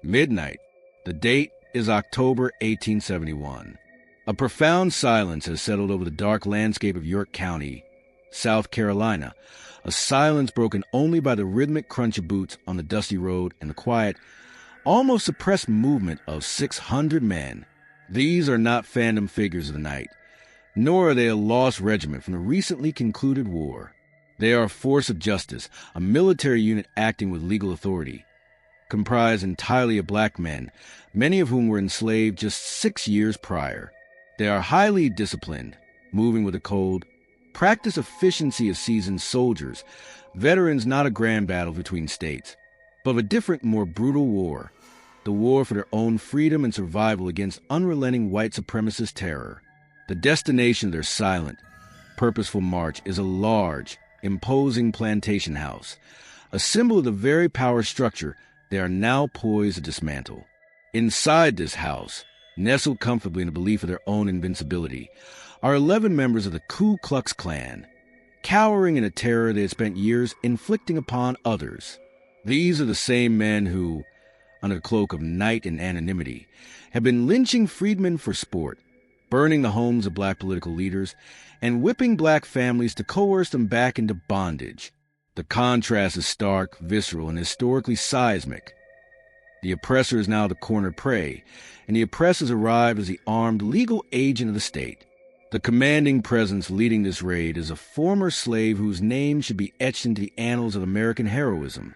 Midnight. The date is October 1871. A profound silence has settled over the dark landscape of York County, South Carolina, a silence broken only by the rhythmic crunch of boots on the dusty road and the quiet, almost suppressed movement of 600 men. These are not phantom figures of the night, nor are they a lost regiment from the recently concluded war. They are a force of justice, a military unit acting with legal authority, comprised entirely of black men, many of whom were enslaved just 6 years prior. They are highly disciplined, moving with a code, practice efficiency of seasoned soldiers, veterans not a grand battle between states, but of a different, more brutal war, the war for their own freedom and survival against unrelenting white supremacist terror. The destination of their silent, purposeful march is a large, imposing plantation house, a symbol of the very power structure they are now poised to dismantle. Inside this house, nestled comfortably in the belief of their own invincibility, are 11 members of the Ku Klux Klan, cowering in a terror they had spent years inflicting upon others. These are the same men who, under the cloak of night and anonymity, have been lynching freedmen for sport, burning the homes of black political leaders, and whipping black families to coerce them back into bondage. The contrast is stark, visceral, and historically seismic. The oppressor is now the cornered prey, and the oppressed has arrived as the armed legal agent of the state. The commanding presence leading this raid is a former slave whose name should be etched into the annals of American heroism,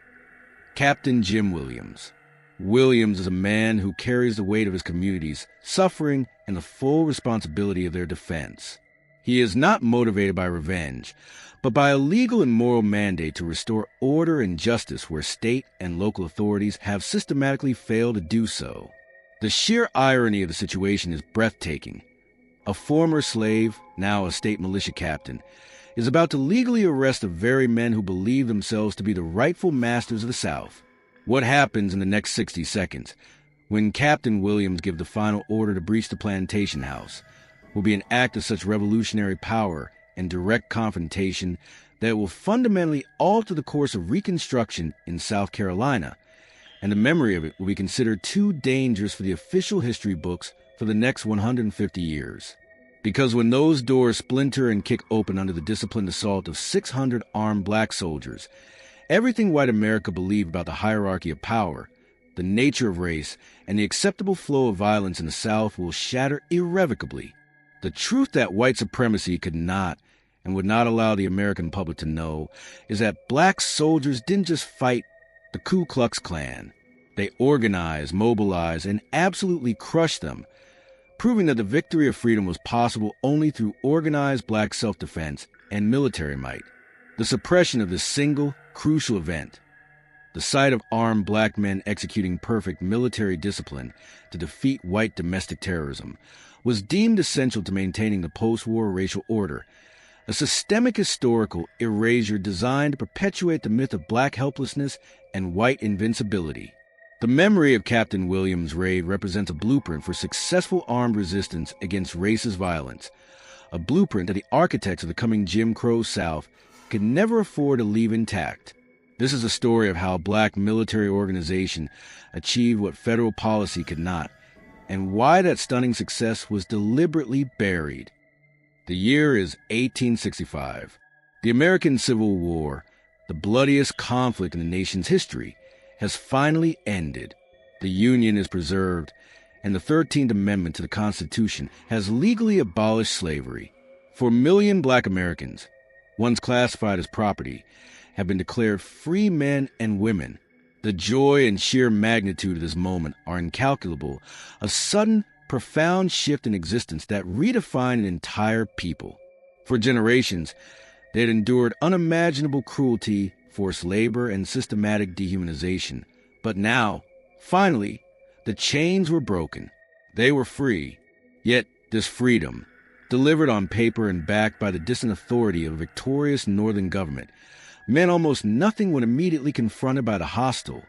Captain Jim Williams. Williams is a man who carries the weight of his community's suffering and the full responsibility of their defense. He is not motivated by revenge, but by a legal and moral mandate to restore order and justice where state and local authorities have systematically failed to do so. The sheer irony of the situation is breathtaking. A former slave, now a state militia captain, is about to legally arrest the very men who believe themselves to be the rightful masters of the South. What happens in the next 60 seconds, when Captain Williams gives the final order to breach the plantation house, will be an act of such revolutionary power and direct confrontation that it will fundamentally alter the course of Reconstruction in South Carolina, and the memory of it will be considered too dangerous for the official history books for the next 150 years. Because when those doors splinter and kick open under the disciplined assault of 600 armed black soldiers, everything white America believed about the hierarchy of power, the nature of race, and the acceptable flow of violence in the South will shatter irrevocably. The truth that white supremacy could not and would not allow the American public to know is that black soldiers didn't just fight the Ku Klux Klan. They organized, mobilized, and absolutely crushed them, proving that the victory of freedom was possible only through organized black self-defense and military might. The suppression of this single, crucial event, the sight of armed black men executing perfect military discipline to defeat white domestic terrorism, was deemed essential to maintaining the post-war racial order, a systemic historical erasure designed to perpetuate the myth of black helplessness and white invincibility. The memory of Captain Williams' raid represents a blueprint for successful armed resistance against racist violence, a blueprint that the architects of the coming Jim Crow South could never afford to leave intact. This is a story of how black military organization achieved what federal policy could not, and why that stunning success was deliberately buried. The year is 1865. The American Civil War, the bloodiest conflict in the nation's history, has finally ended. The Union is preserved, and the 13th Amendment to the Constitution has legally abolished slavery. 4 million black Americans, once classified as property, have been declared free men and women. The joy and sheer magnitude of this moment are incalculable, a sudden, profound shift in existence that redefined an entire people. For generations, they had endured unimaginable cruelty, forced labor, and systematic dehumanization. But now, finally, the chains were broken. They were free. Yet this freedom, delivered on paper and backed by the distant authority of a victorious northern government, meant almost nothing when immediately confronted by the hostile,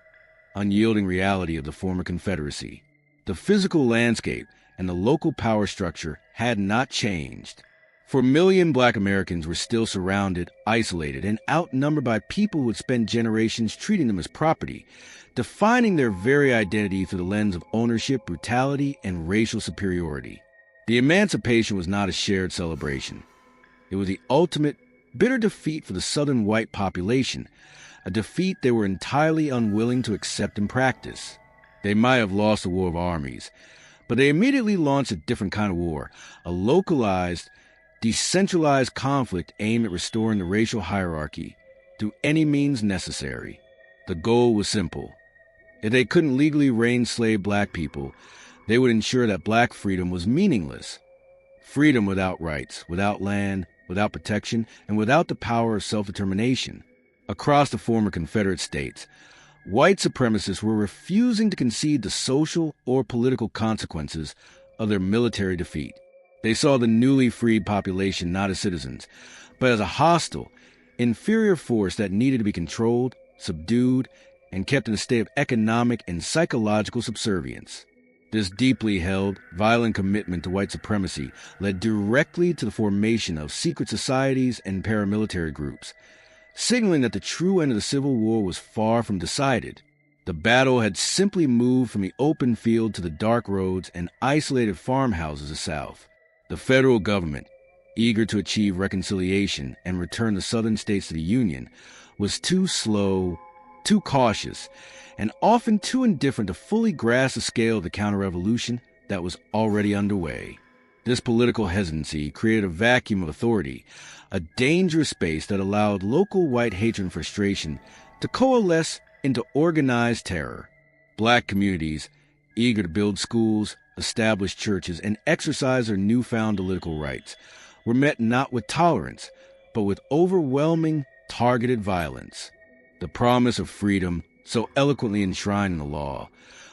unyielding reality of the former Confederacy. The physical landscape and the local power structure had not changed. For a million black Americans were still surrounded, isolated, and outnumbered by people who had spent generations treating them as property, defining their very identity through the lens of ownership, brutality, and racial superiority. The emancipation was not a shared celebration. It was the ultimate, bitter defeat for the Southern white population, a defeat they were entirely unwilling to accept in practice. They might have lost the war of armies, but they immediately launched a different kind of war, a localized, decentralized conflict aimed at restoring the racial hierarchy through any means necessary. The goal was simple. If they couldn't legally re-enslave black people, they would ensure that black freedom was meaningless. Freedom without rights, without land, without protection, and without the power of self-determination. Across the former Confederate states, white supremacists were refusing to concede the social or political consequences of their military defeat. They saw the newly freed population not as citizens, but as a hostile, inferior force that needed to be controlled, subdued, and kept in a state of economic and psychological subservience. This deeply held, violent commitment to white supremacy led directly to the formation of secret societies and paramilitary groups, signaling that the true end of the Civil War was far from decided. The battle had simply moved from the open field to the dark roads and isolated farmhouses of the South. The federal government, eager to achieve reconciliation and return the Southern states to the Union, was too slow, too cautious, and often too indifferent to fully grasp the scale of the counter-revolution that was already underway. This political hesitancy created a vacuum of authority, a dangerous space that allowed local white hatred and frustration to coalesce into organized terror. Black communities, eager to build schools, establish churches, and exercise their newfound political rights, were met not with tolerance, but with overwhelming, targeted violence. The promise of freedom, so eloquently enshrined in the law,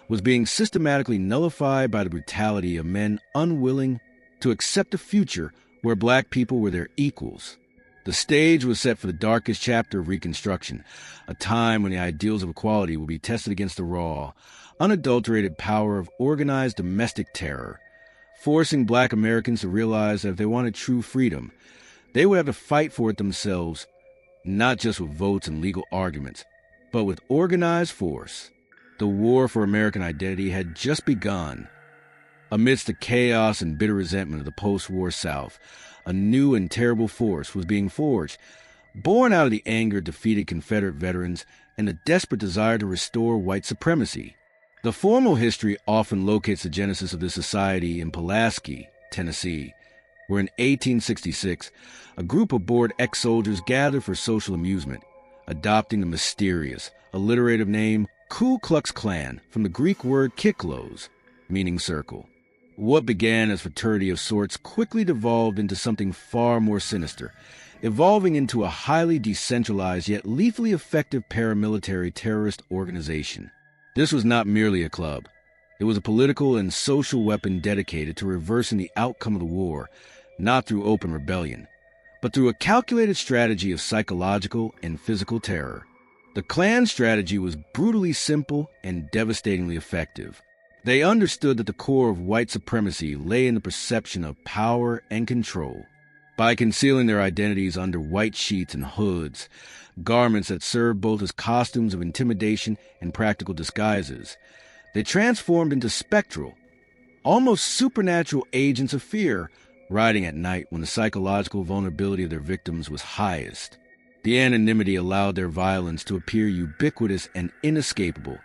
was being systematically nullified by the brutality of men unwilling to accept a future where black people were their equals. The stage was set for the darkest chapter of Reconstruction, a time when the ideals of equality would be tested against the raw, unadulterated power of organized domestic terror, forcing black Americans to realize that if they wanted true freedom, they would have to fight for it themselves, not just with votes and legal arguments, but with organized force. The war for American identity had just begun. Amidst the chaos and bitter resentment of the post-war South, a new and terrible force was being forged, born out of the anger of defeated Confederate veterans and the desperate desire to restore white supremacy. The formal history often locates the genesis of this society in Pulaski, Tennessee, where in 1866, a group of bored ex-soldiers gathered for social amusement, adopting the mysterious, alliterative name Ku Klux Klan from the Greek word kiklos, meaning circle. What began as fraternity of sorts quickly devolved into something far more sinister, evolving into a highly decentralized yet lethally effective paramilitary terrorist organization. This was not merely a club. It was a political and social weapon dedicated to reversing the outcome of the war, not through open rebellion, but through a calculated strategy of psychological and physical terror. The Klan strategy was brutally simple and devastatingly effective. They understood that the core of white supremacy lay in the perception of power and control. By concealing their identities under white sheets and hoods, garments that served both as costumes of intimidation and practical disguises, they transformed into spectral, almost supernatural agents of fear, riding at night when the psychological vulnerability of their victims was highest. The anonymity allowed their violence to appear ubiquitous and inescapable,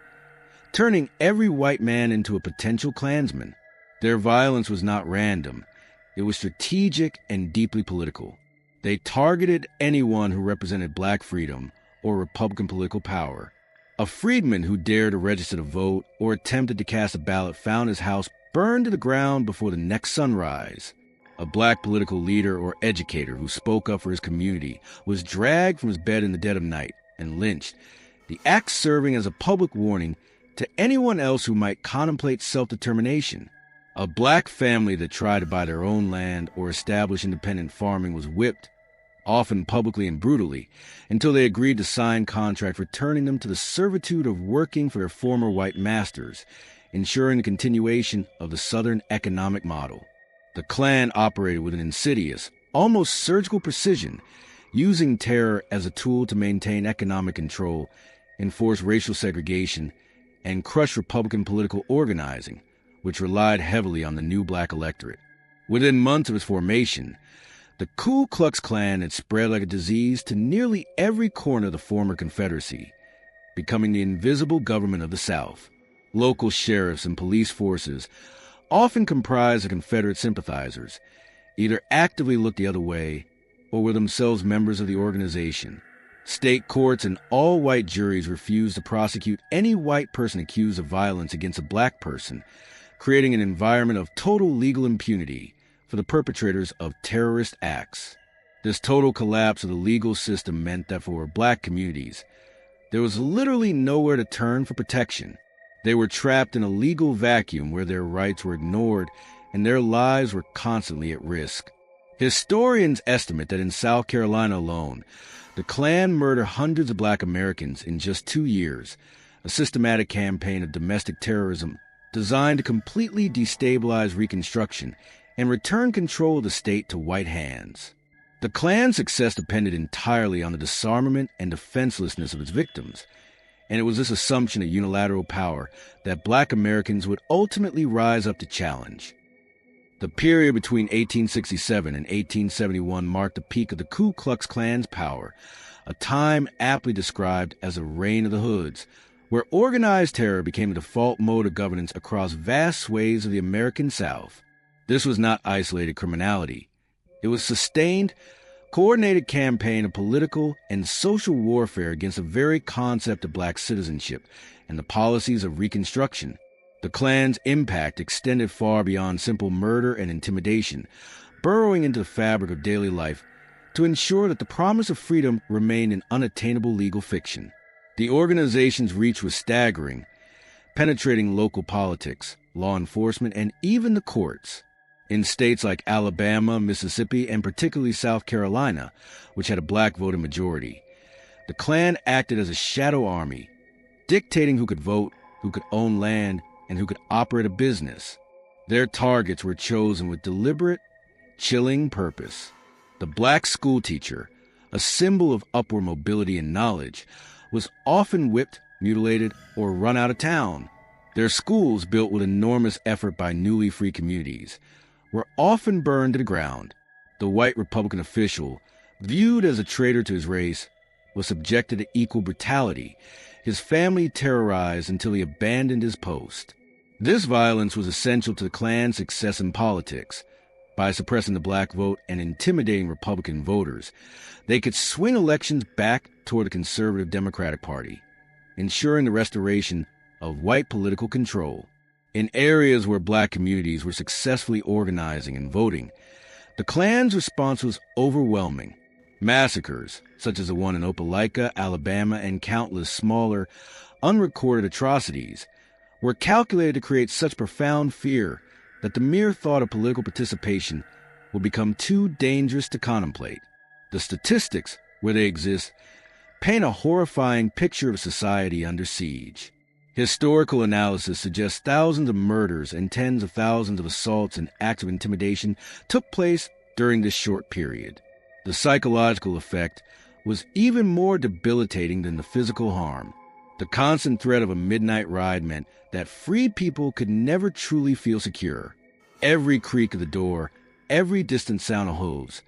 turning every white man into a potential Klansman. Their violence was not random. It was strategic and deeply political. They targeted anyone who represented black freedom or Republican political power. A freedman who dared to register to vote or attempted to cast a ballot found his house burned to the ground before the next sunrise. A black political leader or educator who spoke up for his community was dragged from his bed in the dead of night and lynched, the act serving as a public warning to anyone else who might contemplate self-determination. A black family that tried to buy their own land or establish independent farming was whipped, often publicly and brutally, until they agreed to sign contract returning them to the servitude of working for their former white masters, ensuring the continuation of the Southern economic model. The Klan operated with an insidious, almost surgical precision, using terror as a tool to maintain economic control, enforce racial segregation, and crush Republican political organizing, which relied heavily on the new black electorate. Within months of its formation, the Ku Klux Klan had spread like a disease to nearly every corner of the former Confederacy, becoming the invisible government of the South. Local sheriffs and police forces, often comprised of Confederate sympathizers, either actively looked the other way or were themselves members of the organization. State courts and all-white juries refused to prosecute any white person accused of violence against a black person, creating an environment of total legal impunity for the perpetrators of terrorist acts. This total collapse of the legal system meant that for black communities, there was literally nowhere to turn for protection. They were trapped in a legal vacuum where their rights were ignored and their lives were constantly at risk. Historians estimate that in South Carolina alone, the Klan murdered hundreds of black Americans in just 2 years, a systematic campaign of domestic terrorism designed to completely destabilize Reconstruction and return control of the state to white hands. The Klan's success depended entirely on the disarmament and defenselessness of its victims, and it was this assumption of unilateral power that black Americans would ultimately rise up to challenge. The period between 1867 and 1871 marked the peak of the Ku Klux Klan's power, a time aptly described as a reign of the hoods, where organized terror became the default mode of governance across vast swathes of the American South. This was not isolated criminality. It was sustained, coordinated campaign of political and social warfare against the very concept of black citizenship and the policies of Reconstruction. The Klan's impact extended far beyond simple murder and intimidation, burrowing into the fabric of daily life to ensure that the promise of freedom remained an unattainable legal fiction. The organization's reach was staggering, penetrating local politics, law enforcement, and even the courts. In states like Alabama, Mississippi, and particularly South Carolina, which had a black voting majority, the Klan acted as a shadow army, dictating who could vote, who could own land, and who could operate a business. Their targets were chosen with deliberate, chilling purpose. The black schoolteacher, a symbol of upward mobility and knowledge, was often whipped, mutilated, or run out of town. Their schools, built with enormous effort by newly free communities, were often burned to the ground. The white Republican official, viewed as a traitor to his race, was subjected to equal brutality, his family terrorized until he abandoned his post. This violence was essential to the Klan's success in politics. By suppressing the black vote and intimidating Republican voters, they could swing elections back toward the conservative Democratic Party, ensuring the restoration of white political control. In areas where black communities were successfully organizing and voting, the Klan's response was overwhelming. Massacres, such as the one in Opelika, Alabama, and countless smaller, unrecorded atrocities, were calculated to create such profound fear that the mere thought of political participation would become too dangerous to contemplate. The statistics, where they exist, paint a horrifying picture of society under siege. Historical analysis suggests thousands of murders and tens of thousands of assaults and acts of intimidation took place during this short period. The psychological effect was even more debilitating than the physical harm. The constant threat of a midnight ride meant that free people could never truly feel secure. Every creak of the door, every distant sound of hooves,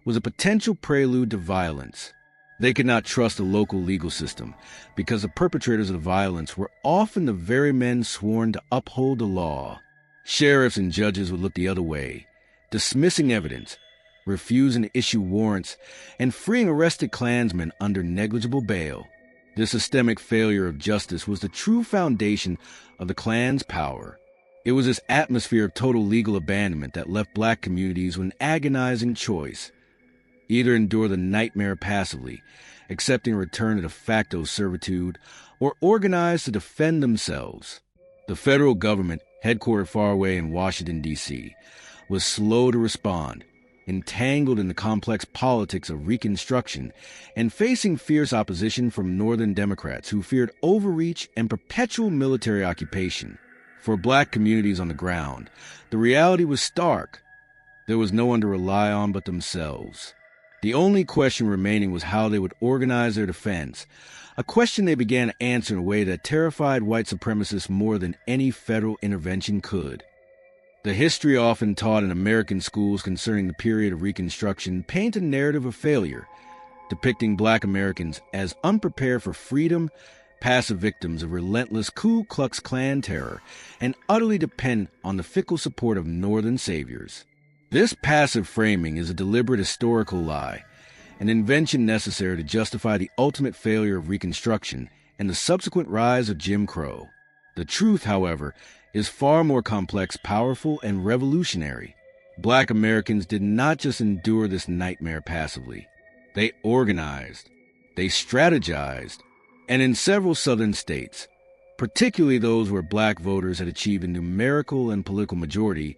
was a potential prelude to violence. They could not trust the local legal system because the perpetrators of the violence were often the very men sworn to uphold the law. Sheriffs and judges would look the other way, dismissing evidence, refusing to issue warrants, and freeing arrested Klansmen under negligible bail. This systemic failure of justice was the true foundation of the Klan's power. It was this atmosphere of total legal abandonment that left black communities with an agonizing choice: either endure the nightmare passively, accepting a return to de facto servitude, or organize to defend themselves. The federal government, headquartered far away in Washington, D.C., was slow to respond, entangled in the complex politics of Reconstruction and facing fierce opposition from Northern Democrats who feared overreach and perpetual military occupation. For black communities on the ground, the reality was stark. There was no one to rely on but themselves. The only question remaining was how they would organize their defense, a question they began to answer in a way that terrified white supremacists more than any federal intervention could. The history often taught in American schools concerning the period of Reconstruction paint a narrative of failure, depicting Black Americans as unprepared for freedom, passive victims of relentless Ku Klux Klan terror, and utterly dependent on the fickle support of Northern saviors. This passive framing is a deliberate historical lie, an invention necessary to justify the ultimate failure of Reconstruction and the subsequent rise of Jim Crow. The truth, however, is far more complex, powerful, and revolutionary. Black Americans did not just endure this nightmare passively. They organized, they strategized, and in several southern states, particularly those where Black voters had achieved a numerical and political majority,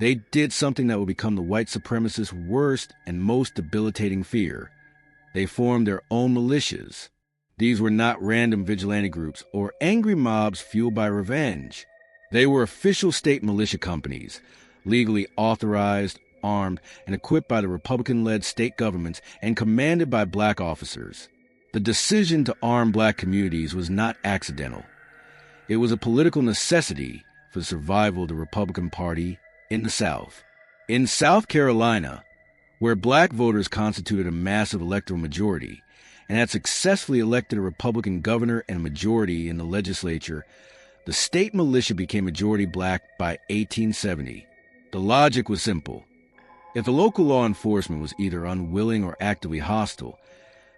they did something that would become the white supremacists' worst and most debilitating fear. They formed their own militias. These were not random vigilante groups or angry mobs fueled by revenge. They were official state militia companies, legally authorized, armed, and equipped by the Republican-led state governments and commanded by Black officers. The decision to arm Black communities was not accidental. It was a political necessity for the survival of the Republican Party in the South. In South Carolina, where Black voters constituted a massive electoral majority and had successfully elected a Republican governor and a majority in the legislature, the state militia became majority Black by 1870. The logic was simple. If the local law enforcement was either unwilling or actively hostile,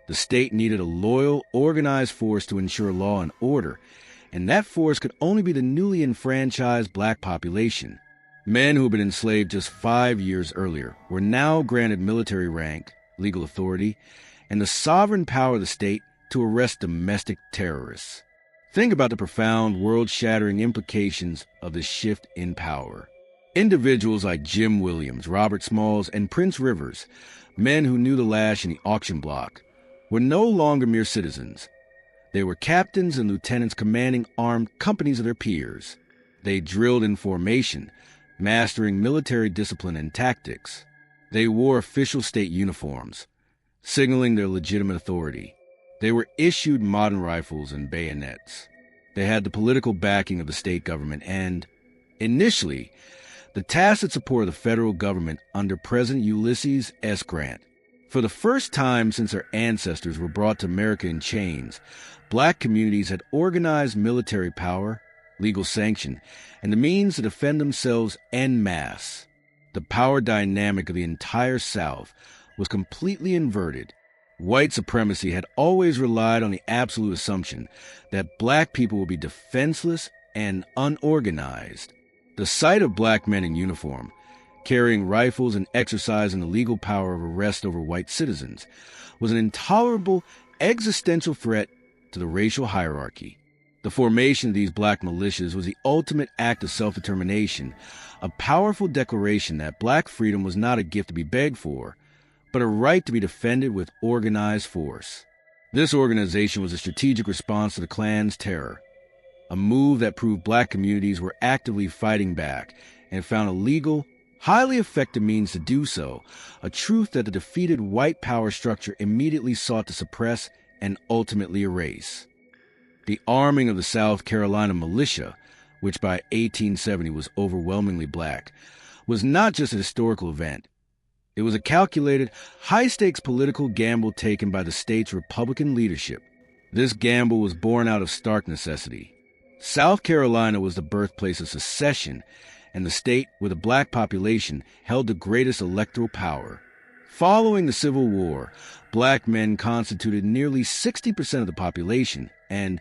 the state needed a loyal, organized force to ensure law and order, and that force could only be the newly enfranchised Black population. Men who had been enslaved just 5 years earlier were now granted military rank, legal authority, and the sovereign power of the state to arrest domestic terrorists. Think about the profound, world-shattering implications of this shift in power. Individuals like Jim Williams, Robert Smalls, and Prince Rivers, men who knew the lash in the auction block, were no longer mere citizens. They were captains and lieutenants commanding armed companies of their peers. They drilled in formation, mastering military discipline and tactics. They wore official state uniforms, signaling their legitimate authority. They were issued modern rifles and bayonets. They had the political backing of the state government and, initially, the tacit support of the federal government under President Ulysses S. Grant. For the first time since their ancestors were brought to America in chains, Black communities had organized military power, legal sanction, and the means to defend themselves en masse. The power dynamic of the entire South was completely inverted. White supremacy had always relied on the absolute assumption that Black people would be defenseless and unorganized. The sight of Black men in uniform, carrying rifles and exercising the legal power of arrest over white citizens, was an intolerable existential threat to the racial hierarchy. The formation of these Black militias was the ultimate act of self-determination, a powerful declaration that Black freedom was not a gift to be begged for, but a right to be defended with organized force. This organization was a strategic response to the Klan's terror, a move that proved Black communities were actively fighting back and found a legal, highly effective means to do so, a truth that the defeated white power structure immediately sought to suppress and ultimately erase. The arming of the South Carolina militia, which by 1870 was overwhelmingly Black, was not just a historical event. It was a calculated, high-stakes political gamble taken by the state's Republican leadership. This gamble was born out of stark necessity. South Carolina was the birthplace of secession, and the state, with a Black population, held the greatest electoral power. Following the Civil War, Black men constituted nearly 60% of the population, and,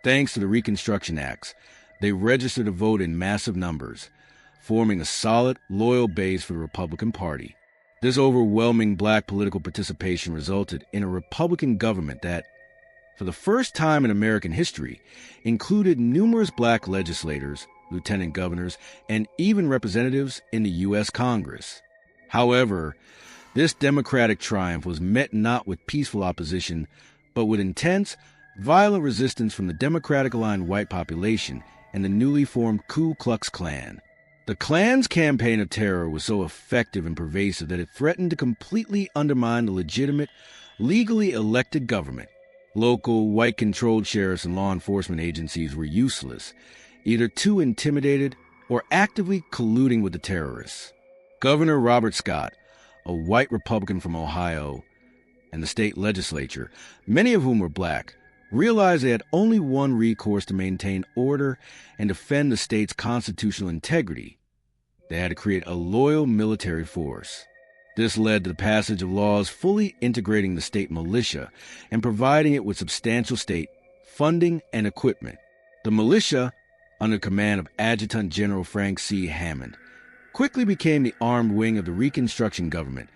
thanks to the Reconstruction Acts, they registered to vote in massive numbers, forming a solid, loyal base for the Republican Party. This overwhelming Black political participation resulted in a Republican government that, for the first time in American history, included numerous Black legislators, lieutenant governors, and even representatives in the U.S. Congress. However, this democratic triumph was met not with peaceful opposition, but with intense, violent resistance from the Democratic-aligned white population and the newly formed Ku Klux Klan. The Klan's campaign of terror was so effective and pervasive that it threatened to completely undermine the legitimate, legally elected government. Local, white-controlled sheriffs and law enforcement agencies were useless, either too intimidated or actively colluding with the terrorists. Governor Robert Scott, a white Republican from Ohio, and the state legislature, many of whom were black, realized they had only one recourse to maintain order and defend the state's constitutional integrity. They had to create a loyal military force. This led to the passage of laws fully integrating the state militia and providing it with substantial state funding and equipment. The militia, under command of Adjutant General Frank C. Hammond, quickly became the armed wing of the Reconstruction government,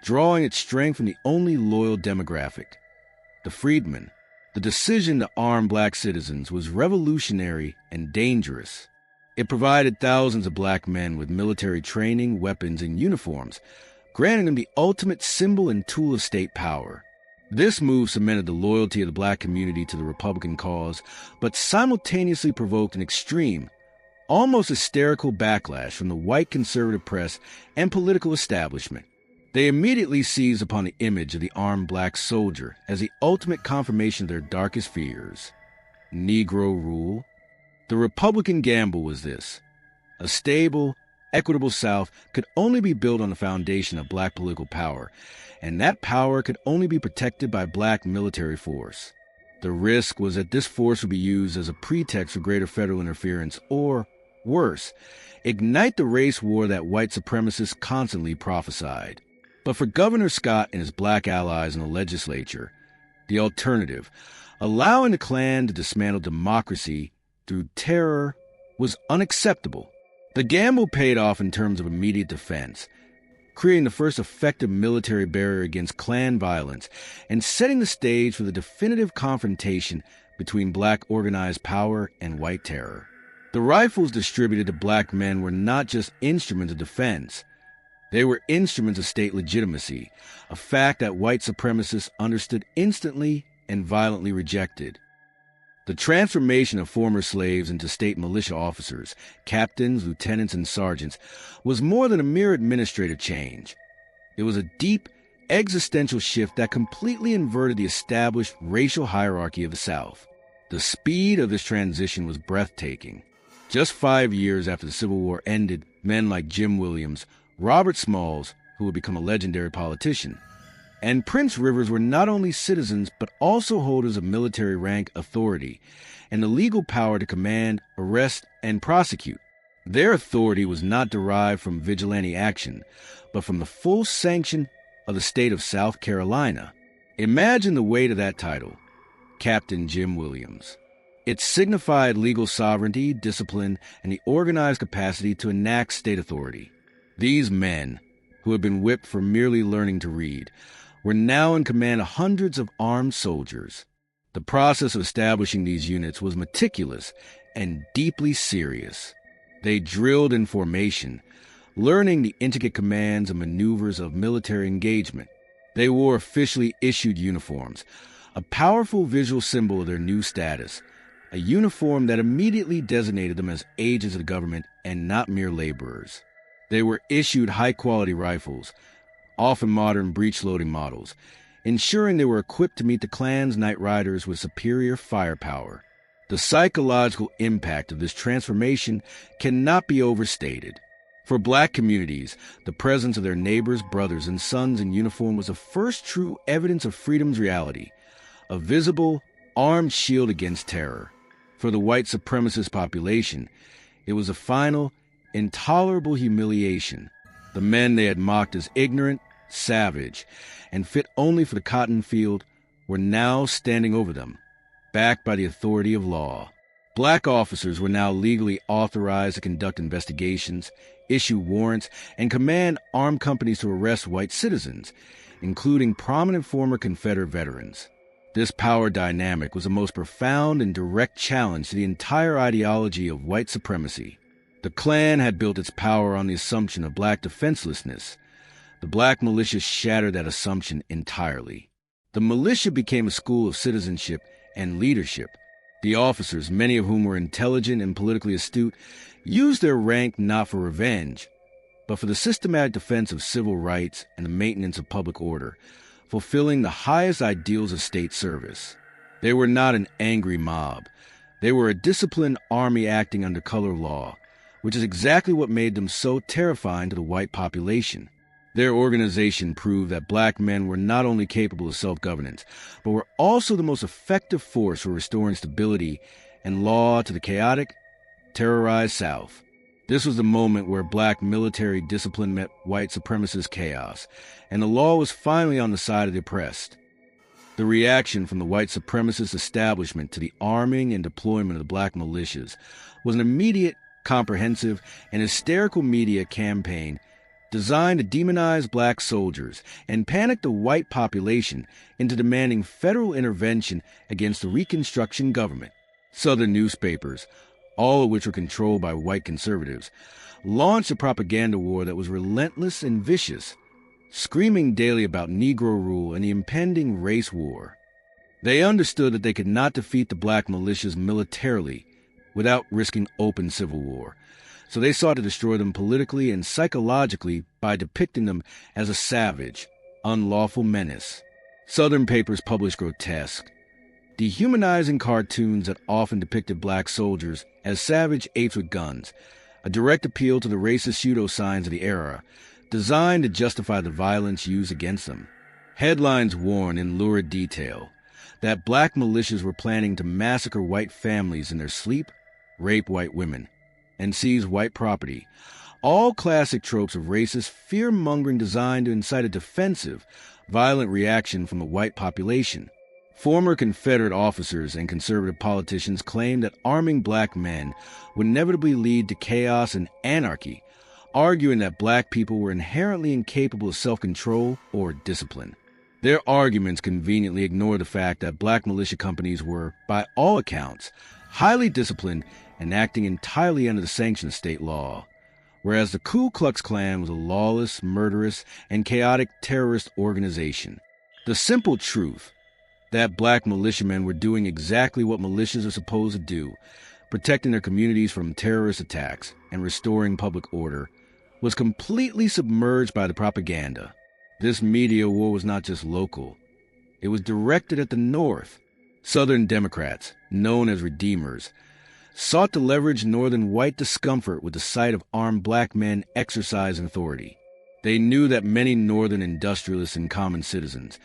drawing its strength from the only loyal demographic, the freedmen. The decision to arm black citizens was revolutionary and dangerous. It provided thousands of black men with military training, weapons, and uniforms, granting them the ultimate symbol and tool of state power. This move cemented the loyalty of the black community to the Republican cause, but simultaneously provoked an extreme, almost hysterical backlash from the white conservative press and political establishment. They immediately seized upon the image of the armed black soldier as the ultimate confirmation of their darkest fears. Negro rule. The Republican gamble was this: a stable, equitable South could only be built on the foundation of black political power, and that power could only be protected by black military force. The risk was that this force would be used as a pretext for greater federal interference or, worse, ignite the race war that white supremacists constantly prophesied. But for Governor Scott and his black allies in the legislature, the alternative, allowing the Klan to dismantle democracy through terror, was unacceptable. The gamble paid off in terms of immediate defense, creating the first effective military barrier against Klan violence and setting the stage for the definitive confrontation between black organized power and white terror. The rifles distributed to black men were not just instruments of defense. They were instruments of state legitimacy, a fact that white supremacists understood instantly and violently rejected. The transformation of former slaves into state militia officers, captains, lieutenants, and sergeants was more than a mere administrative change. It was a deep, existential shift that completely inverted the established racial hierarchy of the South. The speed of this transition was breathtaking. Just 5 years after the Civil War ended, men like Jim Williams, Robert Smalls, who would become a legendary politician, and Prince Rivers were not only citizens but also holders of military rank, authority, and the legal power to command, arrest, and prosecute. Their authority was not derived from vigilante action, but from the full sanction of the state of South Carolina. Imagine the weight of that title, Captain Jim Williams. It signified legal sovereignty, discipline, and the organized capacity to enact state authority. These men, who had been whipped for merely learning to read, were now in command of hundreds of armed soldiers. The process of establishing these units was meticulous and deeply serious. They drilled in formation, learning the intricate commands and maneuvers of military engagement. They wore officially issued uniforms, a powerful visual symbol of their new status, a uniform that immediately designated them as agents of the government and not mere laborers. They were issued high-quality rifles, often modern breech-loading models, ensuring they were equipped to meet the Klan's night riders with superior firepower. The psychological impact of this transformation cannot be overstated. For black communities, the presence of their neighbors, brothers, and sons in uniform was the first true evidence of freedom's reality, a visible, armed shield against terror. For the white supremacist population, it was a final, intolerable humiliation. The men they had mocked as ignorant, savage, and fit only for the cotton field were now standing over them, backed by the authority of law. Black officers were now legally authorized to conduct investigations, issue warrants, and command armed companies to arrest white citizens, including prominent former Confederate veterans. This power dynamic was a most profound and direct challenge to the entire ideology of white supremacy. The Klan had built its power on the assumption of black defenselessness. The black militia shattered that assumption entirely. The militia became a school of citizenship and leadership. The officers, many of whom were intelligent and politically astute, used their rank not for revenge, but for the systematic defense of civil rights and the maintenance of public order, fulfilling the highest ideals of state service. They were not an angry mob. They were a disciplined army acting under color of law, which is exactly what made them so terrifying to the white population. Their organization proved that black men were not only capable of self-governance, but were also the most effective force for restoring stability and law to the chaotic, terrorized South. This was the moment where black military discipline met white supremacist chaos, and the law was finally on the side of the oppressed. The reaction from the white supremacist establishment to the arming and deployment of the black militias was an immediate, comprehensive, and hysterical media campaign designed to demonize black soldiers and panic the white population into demanding federal intervention against the Reconstruction government. Southern newspapers, all of which were controlled by white conservatives, launched a propaganda war that was relentless and vicious, screaming daily about Negro rule and the impending race war. They understood that they could not defeat the black militias militarily without risking open civil war, so they sought to destroy them politically and psychologically by depicting them as a savage, unlawful menace. Southern papers published grotesque, dehumanizing cartoons that often depicted black soldiers as savage apes with guns, a direct appeal to the racist pseudo-signs of the era, designed to justify the violence used against them. Headlines warned in lurid detail that black militias were planning to massacre white families in their sleep, rape white women, and seize white property, all classic tropes of racist fear-mongering designed to incite a defensive, violent reaction from the white population. Former Confederate officers and conservative politicians claimed that arming black men would inevitably lead to chaos and anarchy, arguing that black people were inherently incapable of self-control or discipline. Their arguments conveniently ignore the fact that black militia companies were, by all accounts, highly disciplined and acting entirely under the sanction of state law, whereas the Ku Klux Klan was a lawless, murderous, and chaotic terrorist organization. The simple truth that black militiamen were doing exactly what militias are supposed to do, protecting their communities from terrorist attacks and restoring public order, was completely submerged by the propaganda. This media war was not just local. It was directed at the North. Southern Democrats, known as Redeemers, sought to leverage Northern white discomfort with the sight of armed black men exercising authority. They knew that many Northern industrialists and common citizens,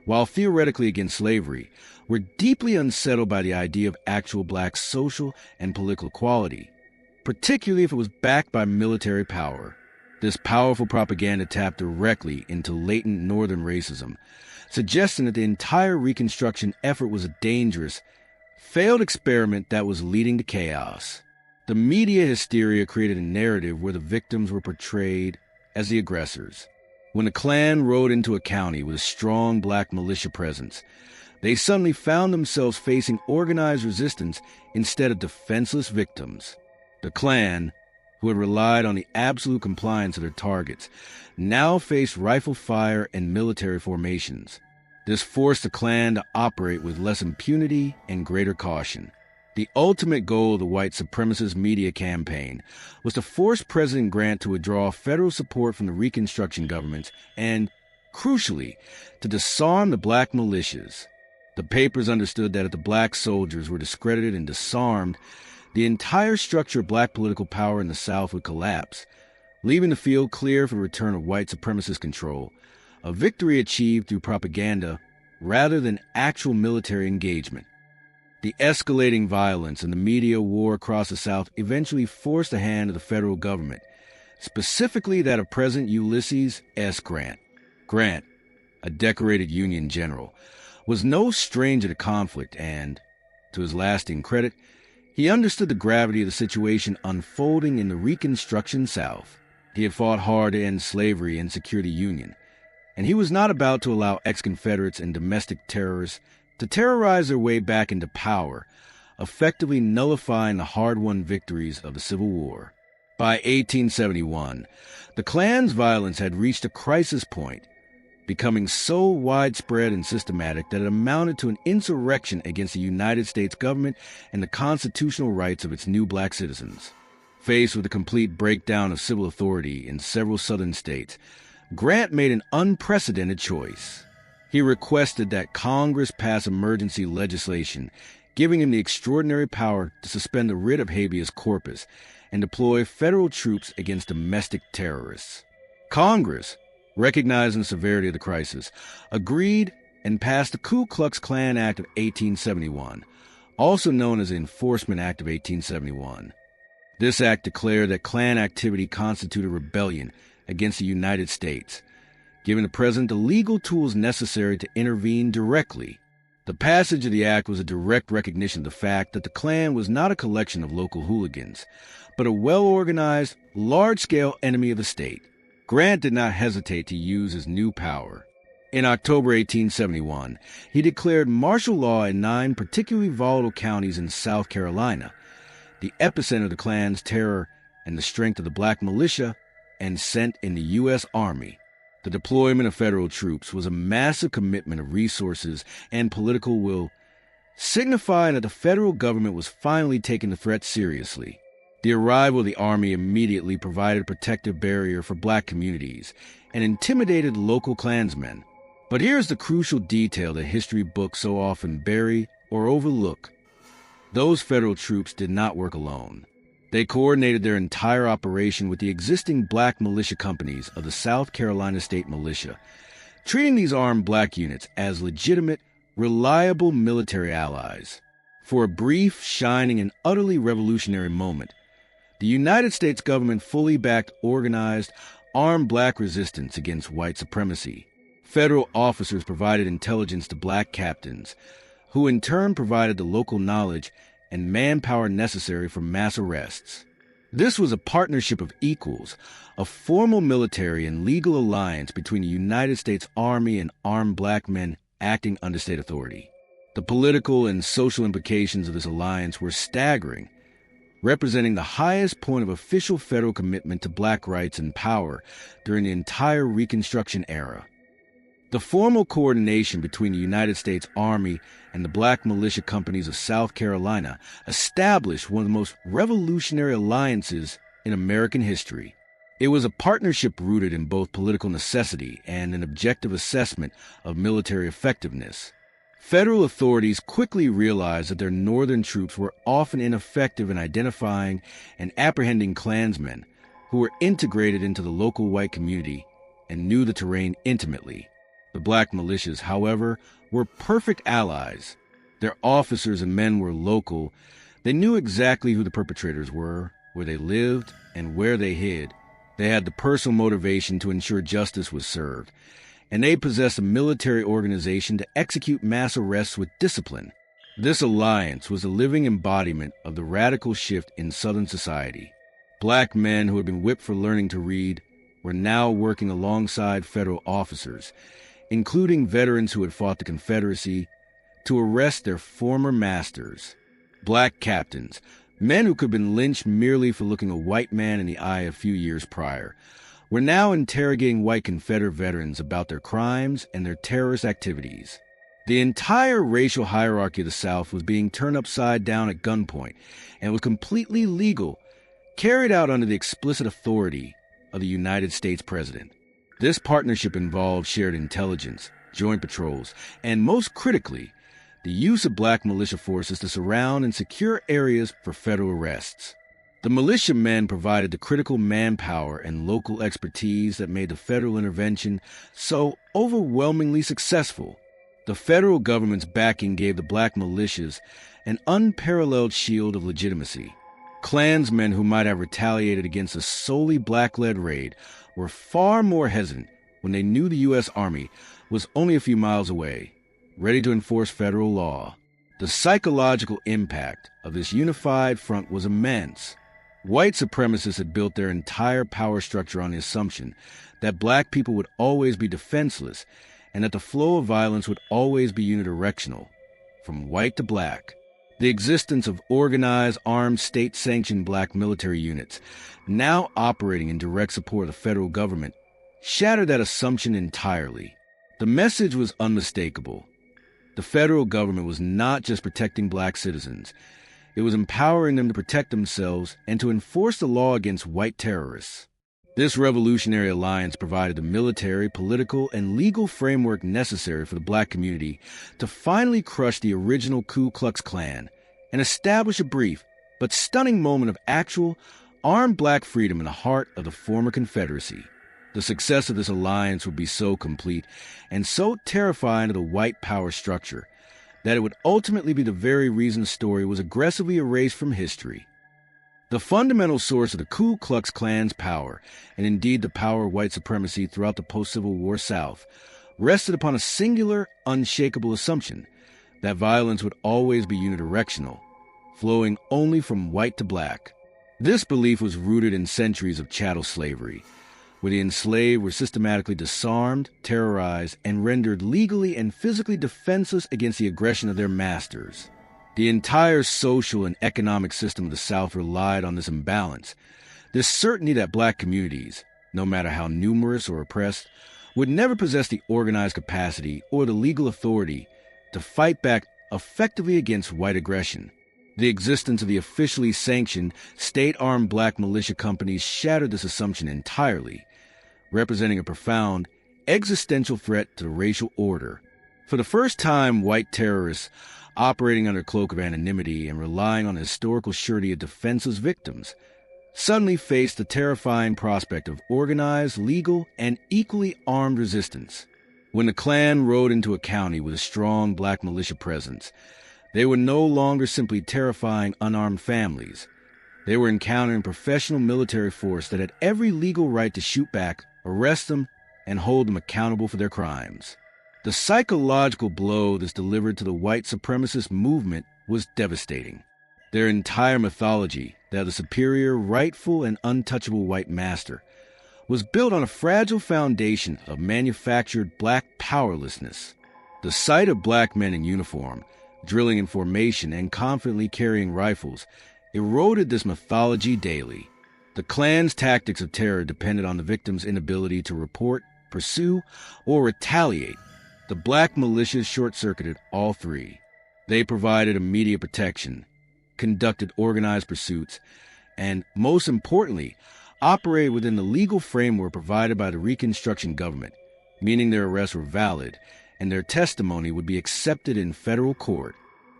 while theoretically against slavery, were deeply unsettled by the idea of actual black social and political equality, particularly if it was backed by military power. This powerful propaganda tapped directly into latent Northern racism, suggesting that the entire Reconstruction effort was a dangerous, failed experiment that was leading to chaos. The media hysteria created a narrative where the victims were portrayed as the aggressors. When the Klan rode into a county with a strong black militia presence, they suddenly found themselves facing organized resistance instead of defenseless victims. The Klan, who had relied on the absolute compliance of their targets, now faced rifle fire and military formations. This forced the Klan to operate with less impunity and greater caution. The ultimate goal of the white supremacist media campaign was to force President Grant to withdraw federal support from the Reconstruction governments and, crucially, to disarm the black militias. The papers understood that if the black soldiers were discredited and disarmed, the entire structure of black political power in the South would collapse, leaving the field clear for the return of white supremacist control, a victory achieved through propaganda rather than actual military engagement. The escalating violence and the media war across the South eventually forced the hand of the federal government, specifically that of President Ulysses S. Grant. Grant, a decorated Union general, was no stranger to conflict and, to his lasting credit, he understood the gravity of the situation unfolding in the Reconstruction South. He had fought hard to end slavery and secure the Union, and he was not about to allow ex-Confederates and domestic terrorists to terrorize their way back into power, effectively nullifying the hard-won victories of the Civil War. By 1871, the Klan's violence had reached a crisis point. becoming so widespread and systematic that it amounted to an insurrection against the United States government and the constitutional rights of its new black citizens. Faced with a complete breakdown of civil authority in several southern states, Grant made an unprecedented choice. He requested that Congress pass emergency legislation, giving him the extraordinary power to suspend the writ of habeas corpus and deploy federal troops against domestic terrorists. Congress, recognizing the severity of the crisis, agreed and passed the Ku Klux Klan Act of 1871, also known as the Enforcement Act of 1871. This act declared that Klan activity constituted rebellion against the United States, giving the president the legal tools necessary to intervene directly. The passage of the act was a direct recognition of the fact that the Klan was not a collection of local hooligans, but a well-organized, large-scale enemy of the state. Grant did not hesitate to use his new power. In October 1871, he declared martial law in 9 particularly volatile counties in South Carolina, the epicenter of the Klan's terror and the strength of the black militia, and sent in the U.S. Army. The deployment of federal troops was a massive commitment of resources and political will, signifying that the federal government was finally taking the threat seriously. The arrival of the Army immediately provided a protective barrier for black communities and intimidated local Klansmen. But here's the crucial detail that history books so often bury or overlook. Those federal troops did not work alone. They coordinated their entire operation with the existing black militia companies of the South Carolina State Militia, treating these armed black units as legitimate, reliable military allies. For a brief, shining, and utterly revolutionary moment, the United States government fully backed organized, armed black resistance against white supremacy. Federal officers provided intelligence to black captains, who in turn provided the local knowledge and manpower necessary for mass arrests. This was a partnership of equals, a formal military and legal alliance between the United States Army and armed black men acting under state authority. The political and social implications of this alliance were staggering, representing the highest point of official federal commitment to black rights and power during the entire Reconstruction era. The formal coordination between the United States Army and the black militia companies of South Carolina established one of the most revolutionary alliances in American history. It was a partnership rooted in both political necessity and an objective assessment of military effectiveness. Federal authorities quickly realized that their northern troops were often ineffective in identifying and apprehending Klansmen who were integrated into the local white community and knew the terrain intimately. The black militias, however, were perfect allies. Their officers and men were local. They knew exactly who the perpetrators were, where they lived, and where they hid. They had the personal motivation to ensure justice was served, and they possessed a military organization to execute mass arrests with discipline. This alliance was a living embodiment of the radical shift in Southern society. Black men who had been whipped for learning to read were now working alongside federal officers, including veterans who had fought the Confederacy, to arrest their former masters. Black captains, men who could have been lynched merely for looking a white man in the eye a few years prior, were now interrogating white Confederate veterans about their crimes and their terrorist activities. The entire racial hierarchy of the South was being turned upside down at gunpoint and was completely legal, carried out under the explicit authority of the United States President. This partnership involved shared intelligence, joint patrols, and most critically, the use of black militia forces to surround and secure areas for federal arrests. The militiamen provided the critical manpower and local expertise that made the federal intervention so overwhelmingly successful. The federal government's backing gave the black militias an unparalleled shield of legitimacy. Klansmen who might have retaliated against a solely black-led raid were far more hesitant when they knew the U.S. Army was only a few miles away, ready to enforce federal law. The psychological impact of this unified front was immense. White supremacists had built their entire power structure on the assumption that black people would always be defenseless and that the flow of violence would always be unidirectional, from white to black. The existence of organized, armed, state-sanctioned black military units, now operating in direct support of the federal government, shattered that assumption entirely. The message was unmistakable. The federal government was not just protecting black citizens. It was empowering them to protect themselves and to enforce the law against white terrorists. This revolutionary alliance provided the military, political, and legal framework necessary for the black community to finally crush the original Ku Klux Klan and establish a brief but stunning moment of actual, armed black freedom in the heart of the former Confederacy. The success of this alliance would be so complete and so terrifying to the white power structure that it would ultimately be the very reason the story was aggressively erased from history. The fundamental source of the Ku Klux Klan's power, and indeed the power of white supremacy throughout the post-Civil War South, rested upon a singular, unshakable assumption that violence would always be unidirectional, flowing only from white to black. This belief was rooted in centuries of chattel slavery, where the enslaved were systematically disarmed, terrorized, and rendered legally and physically defenseless against the aggression of their masters. The entire social and economic system of the South relied on this imbalance, this certainty that black communities, no matter how numerous or oppressed, would never possess the organized capacity or the legal authority to fight back effectively against white aggression. The existence of the officially sanctioned, state-armed black militia companies shattered this assumption entirely, representing a profound, existential threat to the racial order. For the first time, white terrorists, operating under a cloak of anonymity and relying on the historical surety of defenseless victims, suddenly faced the terrifying prospect of organized, legal, and equally armed resistance. When the Klan rode into a county with a strong black militia presence, they were no longer simply terrifying unarmed families. They were encountering professional military force that had every legal right to shoot back, arrest them, and hold them accountable for their crimes. The psychological blow this delivered to the white supremacist movement was devastating. Their entire mythology, that of the superior, rightful, and untouchable white master, was built on a fragile foundation of manufactured black powerlessness. The sight of black men in uniform, drilling in formation and confidently carrying rifles, eroded this mythology daily. The Klan's tactics of terror depended on the victim's inability to report, pursue, or retaliate. The black militias short-circuited all three. They provided immediate protection, conducted organized pursuits, and, most importantly, operated within the legal framework provided by the Reconstruction government, meaning their arrests were valid and their testimony would be accepted in federal court.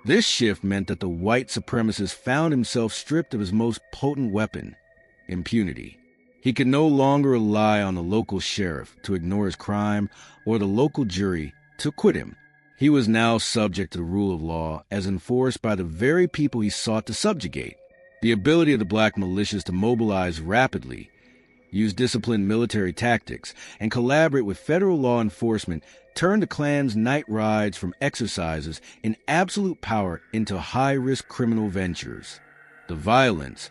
This shift meant that the white supremacist found himself stripped of his most potent weapon, impunity. He could no longer rely on the local sheriff to ignore his crime or the local jury to acquit him. He was now subject to the rule of law as enforced by the very people he sought to subjugate. The ability of the black militias to mobilize rapidly, use disciplined military tactics, and collaborate with federal law enforcement turned the Klan's night rides from exercises in absolute power into high-risk criminal ventures. The violence,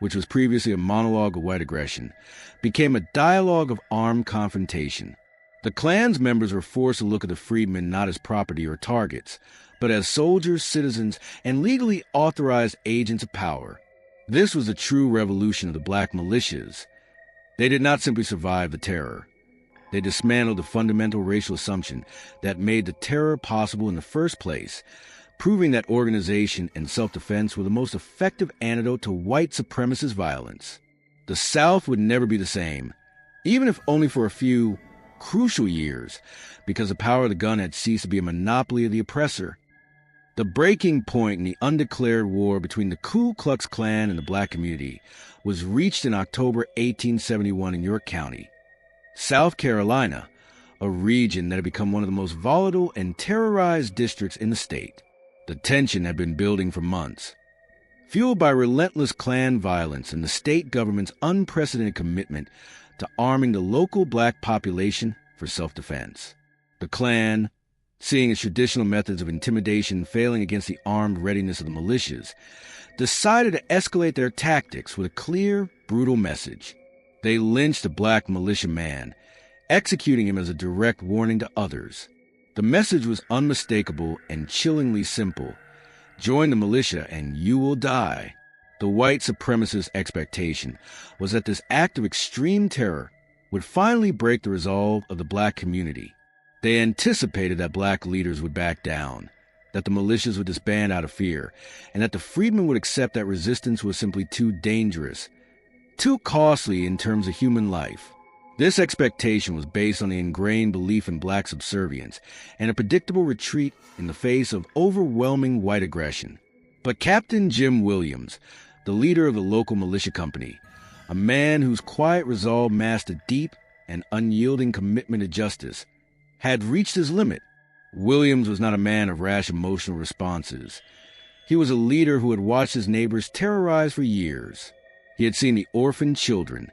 which was previously a monologue of white aggression, became a dialogue of armed confrontation. The Klan's members were forced to look at the freedmen not as property or targets, but as soldiers, citizens, and legally authorized agents of power. This was the true revolution of the black militias. They did not simply survive the terror. They dismantled the fundamental racial assumption that made the terror possible in the first place, proving that organization and self-defense were the most effective antidote to white supremacist violence. The South would never be the same, even if only for a few crucial years, because the power of the gun had ceased to be a monopoly of the oppressor. The breaking point in the undeclared war between the Ku Klux Klan and the black community was reached in October 1871 in York County, South Carolina, a region that had become one of the most volatile and terrorized districts in the state. The tension had been building for months, fueled by relentless Klan violence and the state government's unprecedented commitment to arming the local black population for self-defense. The Klan, seeing its traditional methods of intimidation failing against the armed readiness of the militias, decided to escalate their tactics with a clear, brutal message. They lynched a black militia man, executing him as a direct warning to others. The message was unmistakable and chillingly simple. Join the militia and you will die. The white supremacist expectation was that this act of extreme terror would finally break the resolve of the black community. They anticipated that black leaders would back down, that the militias would disband out of fear, and that the freedmen would accept that resistance was simply too dangerous, too costly in terms of human life. This expectation was based on the ingrained belief in black subservience and a predictable retreat in the face of overwhelming white aggression. But Captain Jim Williams, the leader of the local militia company, a man whose quiet resolve masked a deep and unyielding commitment to justice, had reached his limit. Williams was not a man of rash emotional responses. He was a leader who had watched his neighbors terrorized for years. He had seen the orphaned children,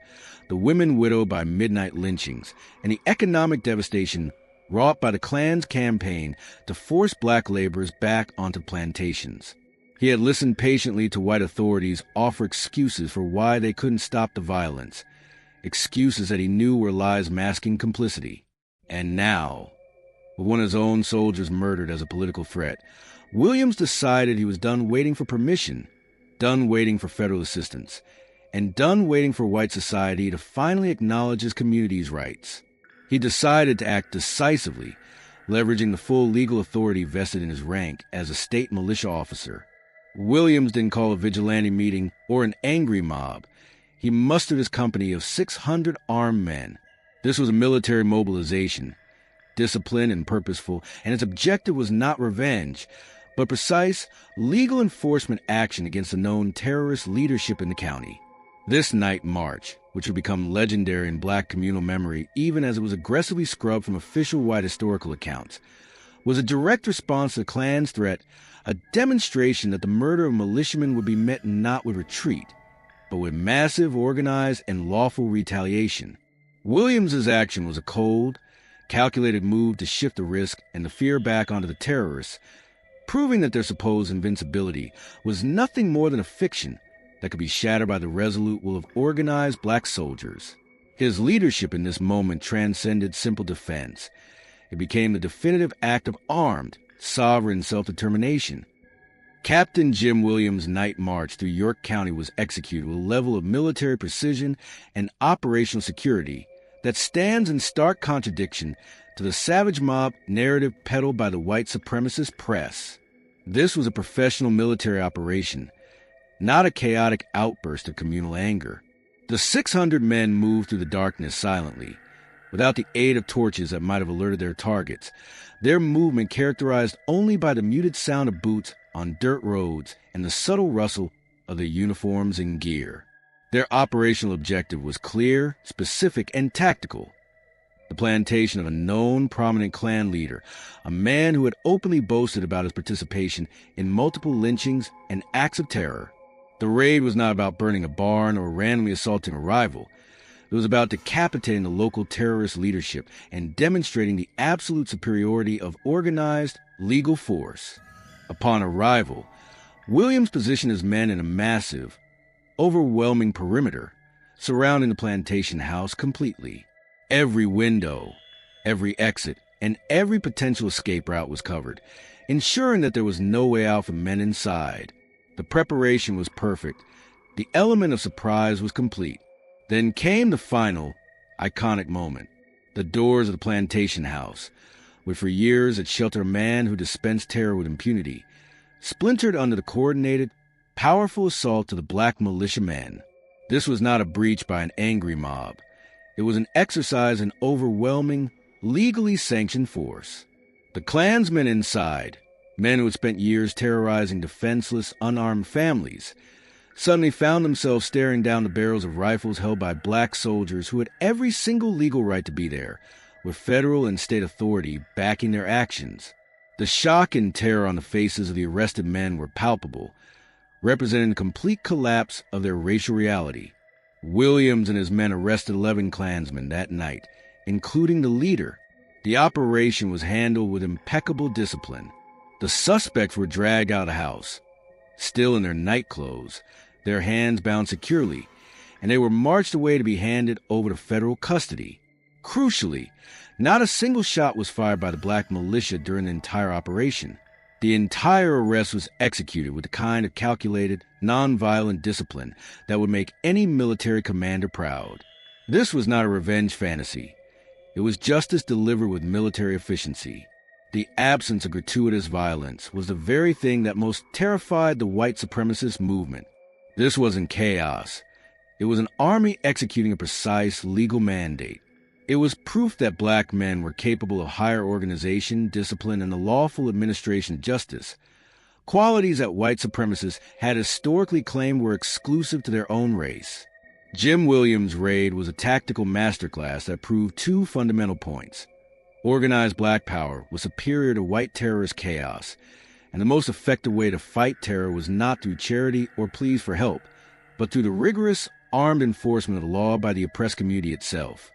the women widowed by midnight lynchings, and the economic devastation wrought by the Klan's campaign to force black laborers back onto plantations. He had listened patiently to white authorities offer excuses for why they couldn't stop the violence, excuses that he knew were lies masking complicity. And now, with one of his own soldiers murdered as a political threat, Williams decided he was done waiting for permission, done waiting for federal assistance, and done waiting for white society to finally acknowledge his community's rights. He decided to act decisively, leveraging the full legal authority vested in his rank as a state militia officer. Williams didn't call a vigilante meeting or an angry mob. He mustered his company of 600 armed men. This was a military mobilization, disciplined and purposeful, and its objective was not revenge, but precise, legal enforcement action against the known terrorist leadership in the county. This night march, which would become legendary in black communal memory even as it was aggressively scrubbed from official white historical accounts, was a direct response to the Klan's threat, a demonstration that the murder of militiamen would be met not with retreat, but with massive, organized, and lawful retaliation. Williams's action was a cold, calculated move to shift the risk and the fear back onto the terrorists, proving that their supposed invincibility was nothing more than a fiction that could be shattered by the resolute will of organized black soldiers. His leadership in this moment transcended simple defense. It became the definitive act of armed, sovereign self-determination. Captain Jim Williams' night march through York County was executed with a level of military precision and operational security that stands in stark contradiction to the savage mob narrative peddled by the white supremacist press. This was a professional military operation, not a chaotic outburst of communal anger. The 600 men moved through the darkness silently, without the aid of torches that might have alerted their targets, their movement characterized only by the muted sound of boots on dirt roads and the subtle rustle of their uniforms and gear. Their operational objective was clear, specific, and tactical. The plantation of a known prominent Klan leader, a man who had openly boasted about his participation in multiple lynchings and acts of terror. The raid was not about burning a barn or randomly assaulting a rival. It was about decapitating the local terrorist leadership and demonstrating the absolute superiority of organized, legal force. Upon arrival, Williams positioned his men in a massive, overwhelming perimeter, surrounding the plantation house completely. Every window, every exit, and every potential escape route was covered, ensuring that there was no way out for men inside. The preparation was perfect. The element of surprise was complete. Then came the final, iconic moment. The doors of the plantation house, which for years had sheltered a man who dispensed terror with impunity, splintered under the coordinated, powerful assault of the black militiamen. This was not a breach by an angry mob. It was an exercise in overwhelming, legally sanctioned force. The Klansmen inside, men who had spent years terrorizing defenseless, unarmed families, suddenly found themselves staring down the barrels of rifles held by black soldiers who had every single legal right to be there, with federal and state authority backing their actions. The shock and terror on the faces of the arrested men were palpable, representing the complete collapse of their racial reality. Williams and his men arrested 11 Klansmen that night, including the leader. The operation was handled with impeccable discipline. The suspects were dragged out of the house, still in their night clothes, their hands bound securely, and they were marched away to be handed over to federal custody. Crucially, not a single shot was fired by the black militia during the entire operation. The entire arrest was executed with the kind of calculated, non-violent discipline that would make any military commander proud. This was not a revenge fantasy. It was justice delivered with military efficiency. The absence of gratuitous violence was the very thing that most terrified the white supremacist movement. This wasn't chaos. It was an army executing a precise legal mandate. It was proof that black men were capable of higher organization, discipline, and the lawful administration of justice, qualities that white supremacists had historically claimed were exclusive to their own race. Jim Williams' raid was a tactical masterclass that proved two fundamental points. Organized black power was superior to white terrorist chaos, and the most effective way to fight terror was not through charity or pleas for help, but through the rigorous, armed enforcement of the law by the oppressed community itself.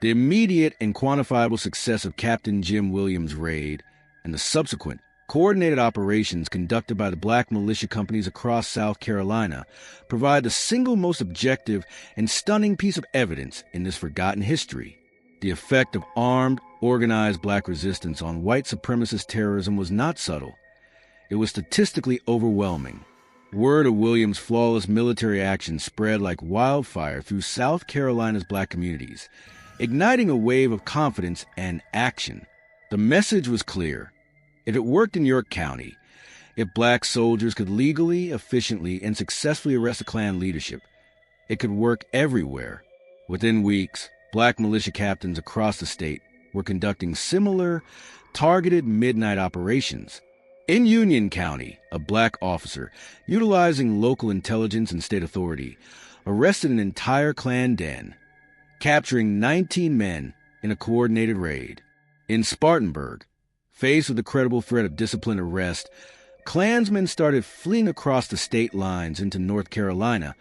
The immediate and quantifiable success of Captain Jim Williams' raid and the subsequent coordinated operations conducted by the black militia companies across South Carolina provide the single most objective and stunning piece of evidence in this forgotten history. The effect of armed, organized black resistance on white supremacist terrorism was not subtle. It was statistically overwhelming. Word of Williams' flawless military action spread like wildfire through South Carolina's black communities, igniting a wave of confidence and action. The message was clear. If it worked in York County, if black soldiers could legally, efficiently, and successfully arrest the Klan leadership, it could work everywhere. Within weeks, black militia captains across the state were conducting similar, targeted midnight operations. In Union County, a black officer, utilizing local intelligence and state authority, arrested an entire Klan den, capturing 19 men in a coordinated raid. In Spartanburg, faced with the credible threat of disciplined arrest, Klansmen started fleeing across the state lines into North Carolina,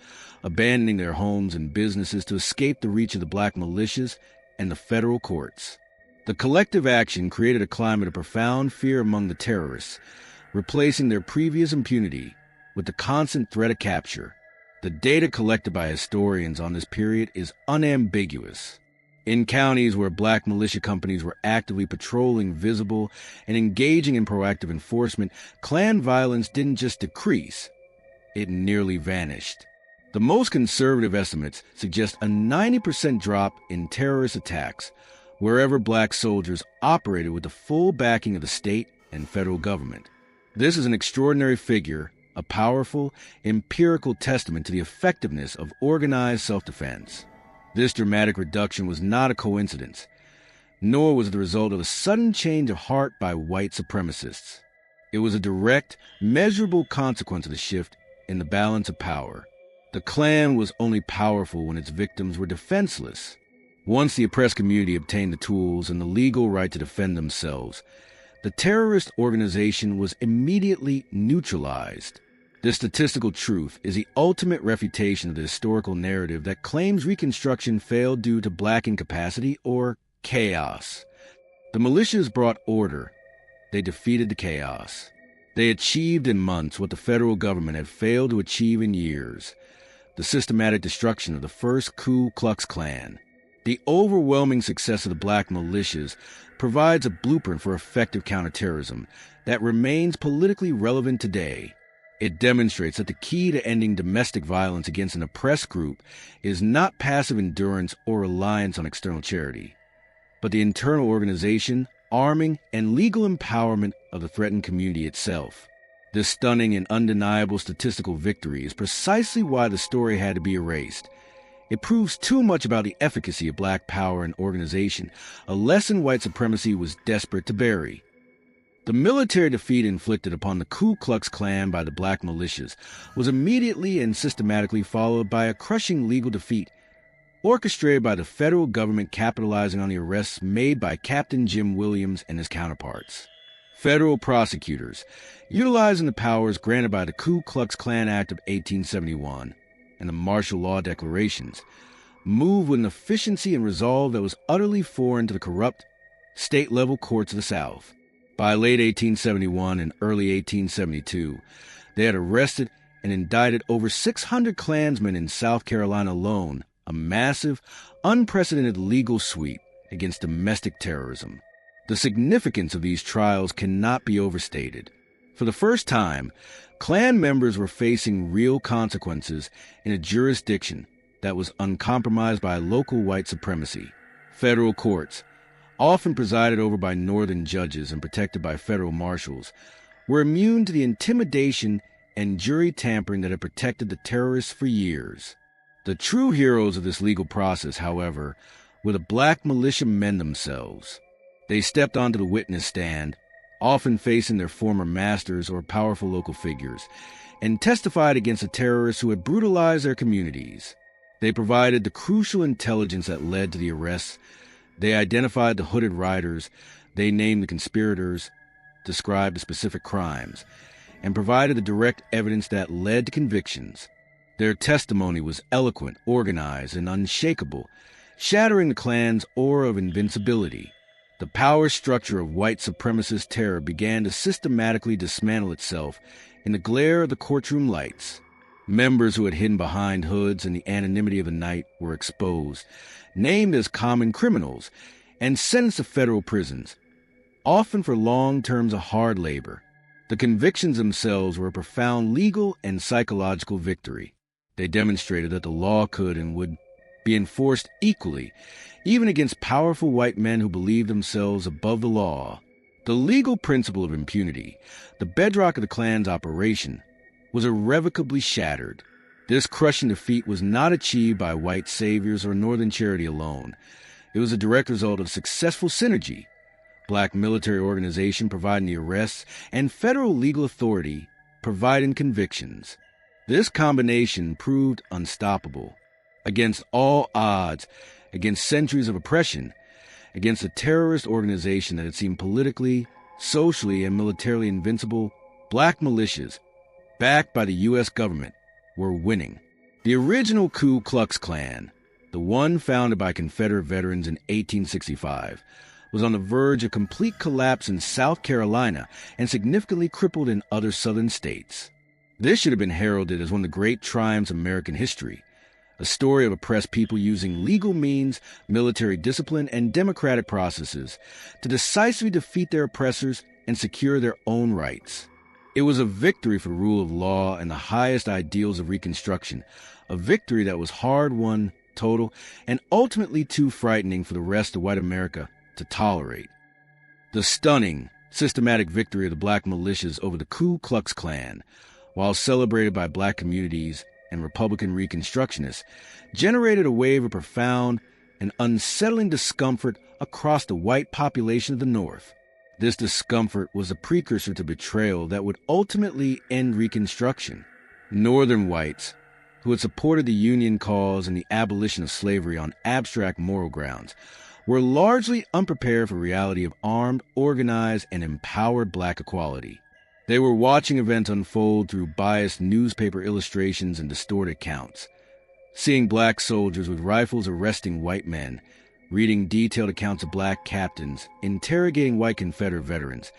abandoning their homes and businesses to escape the reach of the black militias and the federal courts. The collective action created a climate of profound fear among the terrorists, replacing their previous impunity with the constant threat of capture. The data collected by historians on this period is unambiguous. In counties where black militia companies were actively patrolling, visible, and engaging in proactive enforcement, Klan violence didn't just decrease, it nearly vanished. The most conservative estimates suggest a 90% drop in terrorist attacks wherever black soldiers operated with the full backing of the state and federal government. This is an extraordinary figure, a powerful, empirical testament to the effectiveness of organized self-defense. This dramatic reduction was not a coincidence, nor was it the result of a sudden change of heart by white supremacists. It was a direct, measurable consequence of the shift in the balance of power. The Klan was only powerful when its victims were defenseless. Once the oppressed community obtained the tools and the legal right to defend themselves, the terrorist organization was immediately neutralized. This statistical truth is the ultimate refutation of the historical narrative that claims Reconstruction failed due to black incapacity or chaos. The militias brought order. They defeated the chaos. They achieved in months what the federal government had failed to achieve in years: the systematic destruction of the first Ku Klux Klan. The overwhelming success of the black militias provides a blueprint for effective counterterrorism that remains politically relevant today. It demonstrates that the key to ending domestic violence against an oppressed group is not passive endurance or reliance on external charity, but the internal organization, arming, and legal empowerment of the threatened community itself. This stunning and undeniable statistical victory is precisely why the story had to be erased. It proves too much about the efficacy of black power and organization, a lesson white supremacy was desperate to bury. The military defeat inflicted upon the Ku Klux Klan by the black militias was immediately and systematically followed by a crushing legal defeat, orchestrated by the federal government capitalizing on the arrests made by Captain Jim Williams and his counterparts. Federal prosecutors, utilizing the powers granted by the Ku Klux Klan Act of 1871 and the martial law declarations, moved with an efficiency and resolve that was utterly foreign to the corrupt, state-level courts of the South. By late 1871 and early 1872, they had arrested and indicted over 600 Klansmen in South Carolina alone, a massive, unprecedented legal sweep against domestic terrorism. The significance of these trials cannot be overstated. For the first time, Klan members were facing real consequences in a jurisdiction that was uncompromised by local white supremacy. Federal courts, often presided over by Northern judges and protected by federal marshals, were immune to the intimidation and jury tampering that had protected the terrorists for years. The true heroes of this legal process, however, were the black militiamen themselves. They stepped onto the witness stand, often facing their former masters or powerful local figures, and testified against the terrorists who had brutalized their communities. They provided the crucial intelligence that led to the arrests. They identified the hooded riders, they named the conspirators, described the specific crimes, and provided the direct evidence that led to convictions. Their testimony was eloquent, organized, and unshakable, shattering the Klan's aura of invincibility. The power structure of white supremacist terror began to systematically dismantle itself in the glare of the courtroom lights. Members who had hidden behind hoods in the anonymity of the night were exposed, named as common criminals, and sentenced to federal prisons, often for long terms of hard labor. The convictions themselves were a profound legal and psychological victory. They demonstrated that the law could and would be enforced equally, even against powerful white men who believed themselves above the law. The legal principle of impunity, the bedrock of the Klan's operation, was irrevocably shattered. This crushing defeat was not achieved by white saviors or Northern charity alone. It was a direct result of successful synergy, black military organization providing the arrests, and federal legal authority providing convictions. This combination proved unstoppable. Against all odds, against centuries of oppression, against a terrorist organization that had seemed politically, socially, and militarily invincible, black militias, backed by the U.S. government, were winning. The original Ku Klux Klan, the one founded by Confederate veterans in 1865, was on the verge of complete collapse in South Carolina and significantly crippled in other southern states. This should have been heralded as one of the great triumphs of American history, a story of oppressed people using legal means, military discipline, and democratic processes to decisively defeat their oppressors and secure their own rights. It was a victory for rule of law and the highest ideals of Reconstruction, a victory that was hard-won, total, and ultimately too frightening for the rest of white America to tolerate. The stunning, systematic victory of the black militias over the Ku Klux Klan, while celebrated by black communities and Republican Reconstructionists, generated a wave of profound and unsettling discomfort across the white population of the North. This discomfort was a precursor to betrayal that would ultimately end Reconstruction. Northern whites, who had supported the Union cause and the abolition of slavery on abstract moral grounds, were largely unprepared for the reality of armed, organized, and empowered black equality. They were watching events unfold through biased newspaper illustrations and distorted accounts, seeing black soldiers with rifles arresting white men, reading detailed accounts of black captains interrogating white Confederate veterans,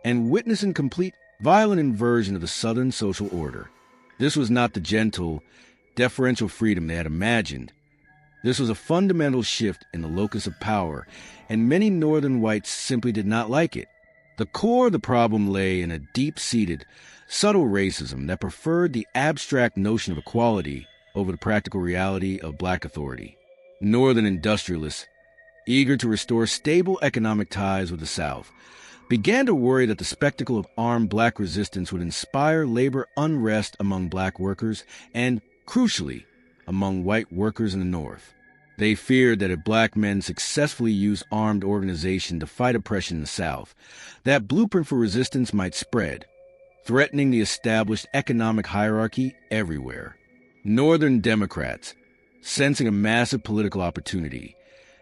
and witnessing complete violent inversion of the Southern social order. This was not the gentle, deferential freedom they had imagined. This was a fundamental shift in the locus of power, and many Northern whites simply did not like it. The core of the problem lay in a deep-seated, subtle racism that preferred the abstract notion of equality over the practical reality of black authority. Northern industrialists, eager to restore stable economic ties with the South, began to worry that the spectacle of armed black resistance would inspire labor unrest among black workers and, crucially, among white workers in the North. They feared that if black men successfully used armed organization to fight oppression in the South, that blueprint for resistance might spread, threatening the established economic hierarchy everywhere. Northern Democrats, sensing a massive political opportunity,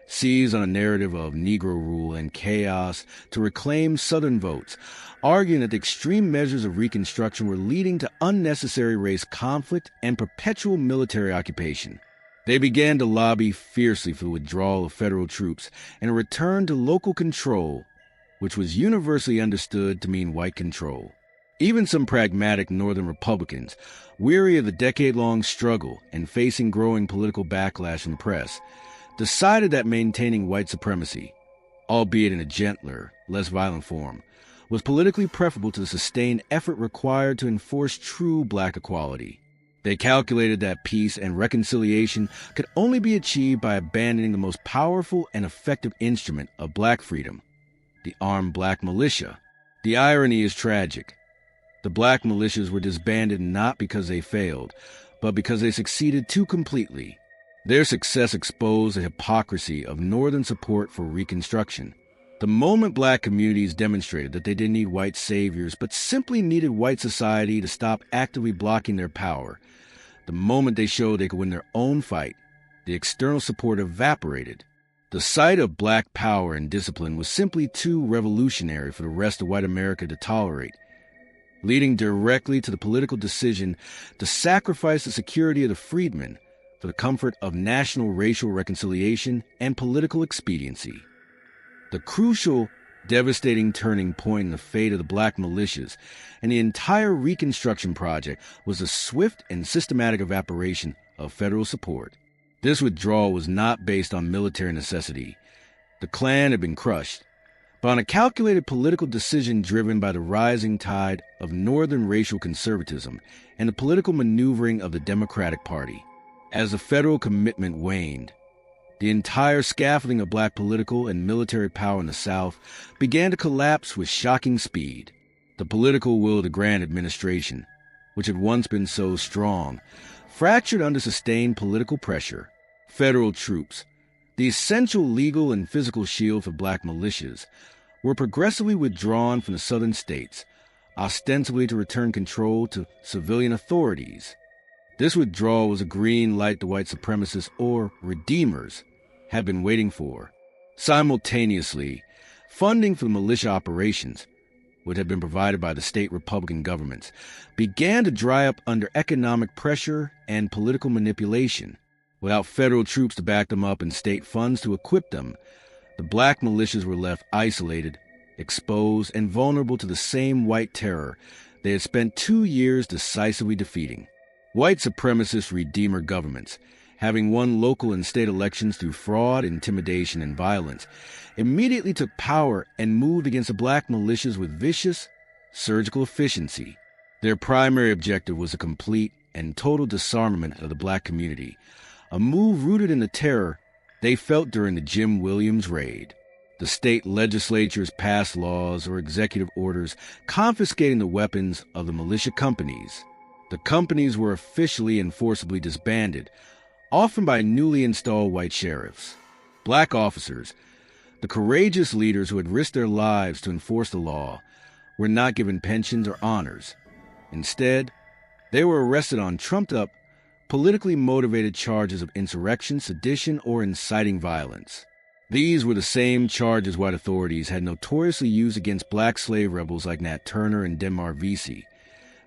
seized on a narrative of Negro rule and chaos to reclaim Southern votes, arguing that the extreme measures of Reconstruction were leading to unnecessary race conflict and perpetual military occupation. They began to lobby fiercely for the withdrawal of federal troops and a return to local control, which was universally understood to mean white control. Even some pragmatic Northern Republicans, weary of the decade-long struggle and facing growing political backlash from the press, decided that maintaining white supremacy, albeit in a gentler, less violent form, was politically preferable to the sustained effort required to enforce true black equality. They calculated that peace and reconciliation could only be achieved by abandoning the most powerful and effective instrument of black freedom, the armed black militia. The irony is tragic. The black militias were disbanded not because they failed, but because they succeeded too completely. Their success exposed the hypocrisy of Northern support for Reconstruction. The moment black communities demonstrated that they didn't need white saviors, but simply needed white society to stop actively blocking their power, the moment they showed they could win their own fight, the external support evaporated. The sight of black power and discipline was simply too revolutionary for the rest of white America to tolerate, leading directly to the political decision to sacrifice the security of the freedmen for the comfort of national racial reconciliation and political expediency. The crucial, devastating turning point in the fate of the black militias and the entire Reconstruction project was the swift and systematic evaporation of federal support. This withdrawal was not based on military necessity. The Klan had been crushed, but on a calculated political decision driven by the rising tide of Northern racial conservatism and the political maneuvering of the Democratic Party. As the federal commitment waned, the entire scaffolding of black political and military power in the South began to collapse with shocking speed. The political will of the Grant administration, which had once been so strong, fractured under sustained political pressure. Federal troops, the essential legal and physical shield for black militias, were progressively withdrawn from the southern states, ostensibly to return control to civilian authorities. This withdrawal was a green light the white supremacists, or redeemers, had been waiting for. Simultaneously, funding for the militia operations, which had been provided by the state Republican governments, began to dry up under economic pressure and political manipulation. Without federal troops to back them up and state funds to equip them, the black militias were left isolated, exposed, and vulnerable to the same white terror they had spent 2 years decisively defeating. White supremacist redeemer governments, having won local and state elections through fraud, intimidation, and violence, immediately took power and moved against the black militias with vicious, surgical efficiency. Their primary objective was a complete and total disarmament of the black community, a move rooted in the terror they felt during the Jim Williams raid. The state legislatures passed laws or executive orders confiscating the weapons of the militia companies. The companies were officially and forcibly disbanded, often by newly installed white sheriffs. Black officers, the courageous leaders who had risked their lives to enforce the law, were not given pensions or honors. Instead, they were arrested on trumped-up, politically motivated charges of insurrection, sedition, or inciting violence. These were the same charges white authorities had notoriously used against black slave rebels like Nat Turner and Denmark Vesey,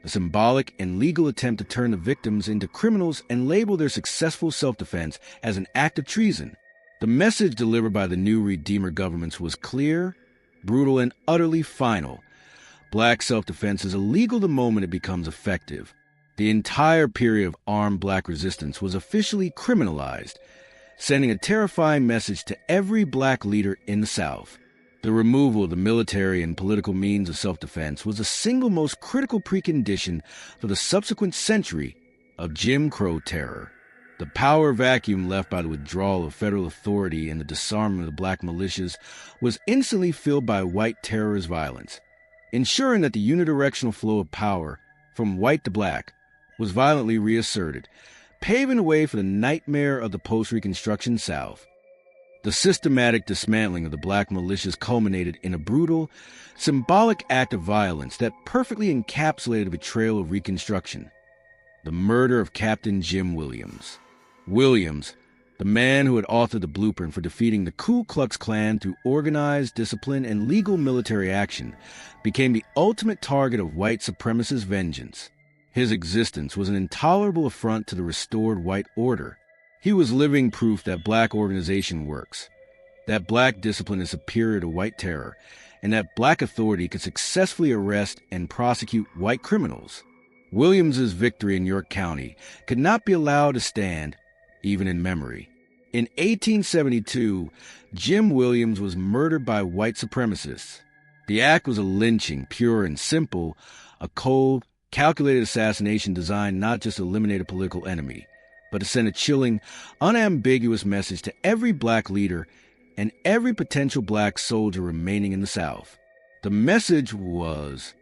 a symbolic and legal attempt to turn the victims into criminals and label their successful self-defense as an act of treason. The message delivered by the new Redeemer governments was clear, brutal, and utterly final. Black self-defense is illegal the moment it becomes effective. The entire period of armed black resistance was officially criminalized, sending a terrifying message to every black leader in the South. The removal of the military and political means of self-defense was the single most critical precondition for the subsequent century of Jim Crow terror. The power vacuum left by the withdrawal of federal authority and the disarmament of the black militias was instantly filled by white terrorist violence, ensuring that the unidirectional flow of power from white to black was violently reasserted, paving the way for the nightmare of the post-Reconstruction South. The systematic dismantling of the black militias culminated in a brutal, symbolic act of violence that perfectly encapsulated the betrayal of Reconstruction: the murder of Captain Jim Williams. Williams, the man who had authored the blueprint for defeating the Ku Klux Klan through organized, disciplined, and legal military action, became the ultimate target of white supremacist vengeance. His existence was an intolerable affront to the restored white order. He was living proof that black organization works, that black discipline is superior to white terror, and that black authority could successfully arrest and prosecute white criminals. Williams's victory in York County could not be allowed to stand, even in memory. In 1872, Jim Williams was murdered by white supremacists. The act was a lynching, pure and simple, a cold, calculated assassination designed not just to eliminate a political enemy, but to send a chilling, unambiguous message to every black leader and every potential black soldier remaining in the South. The message was,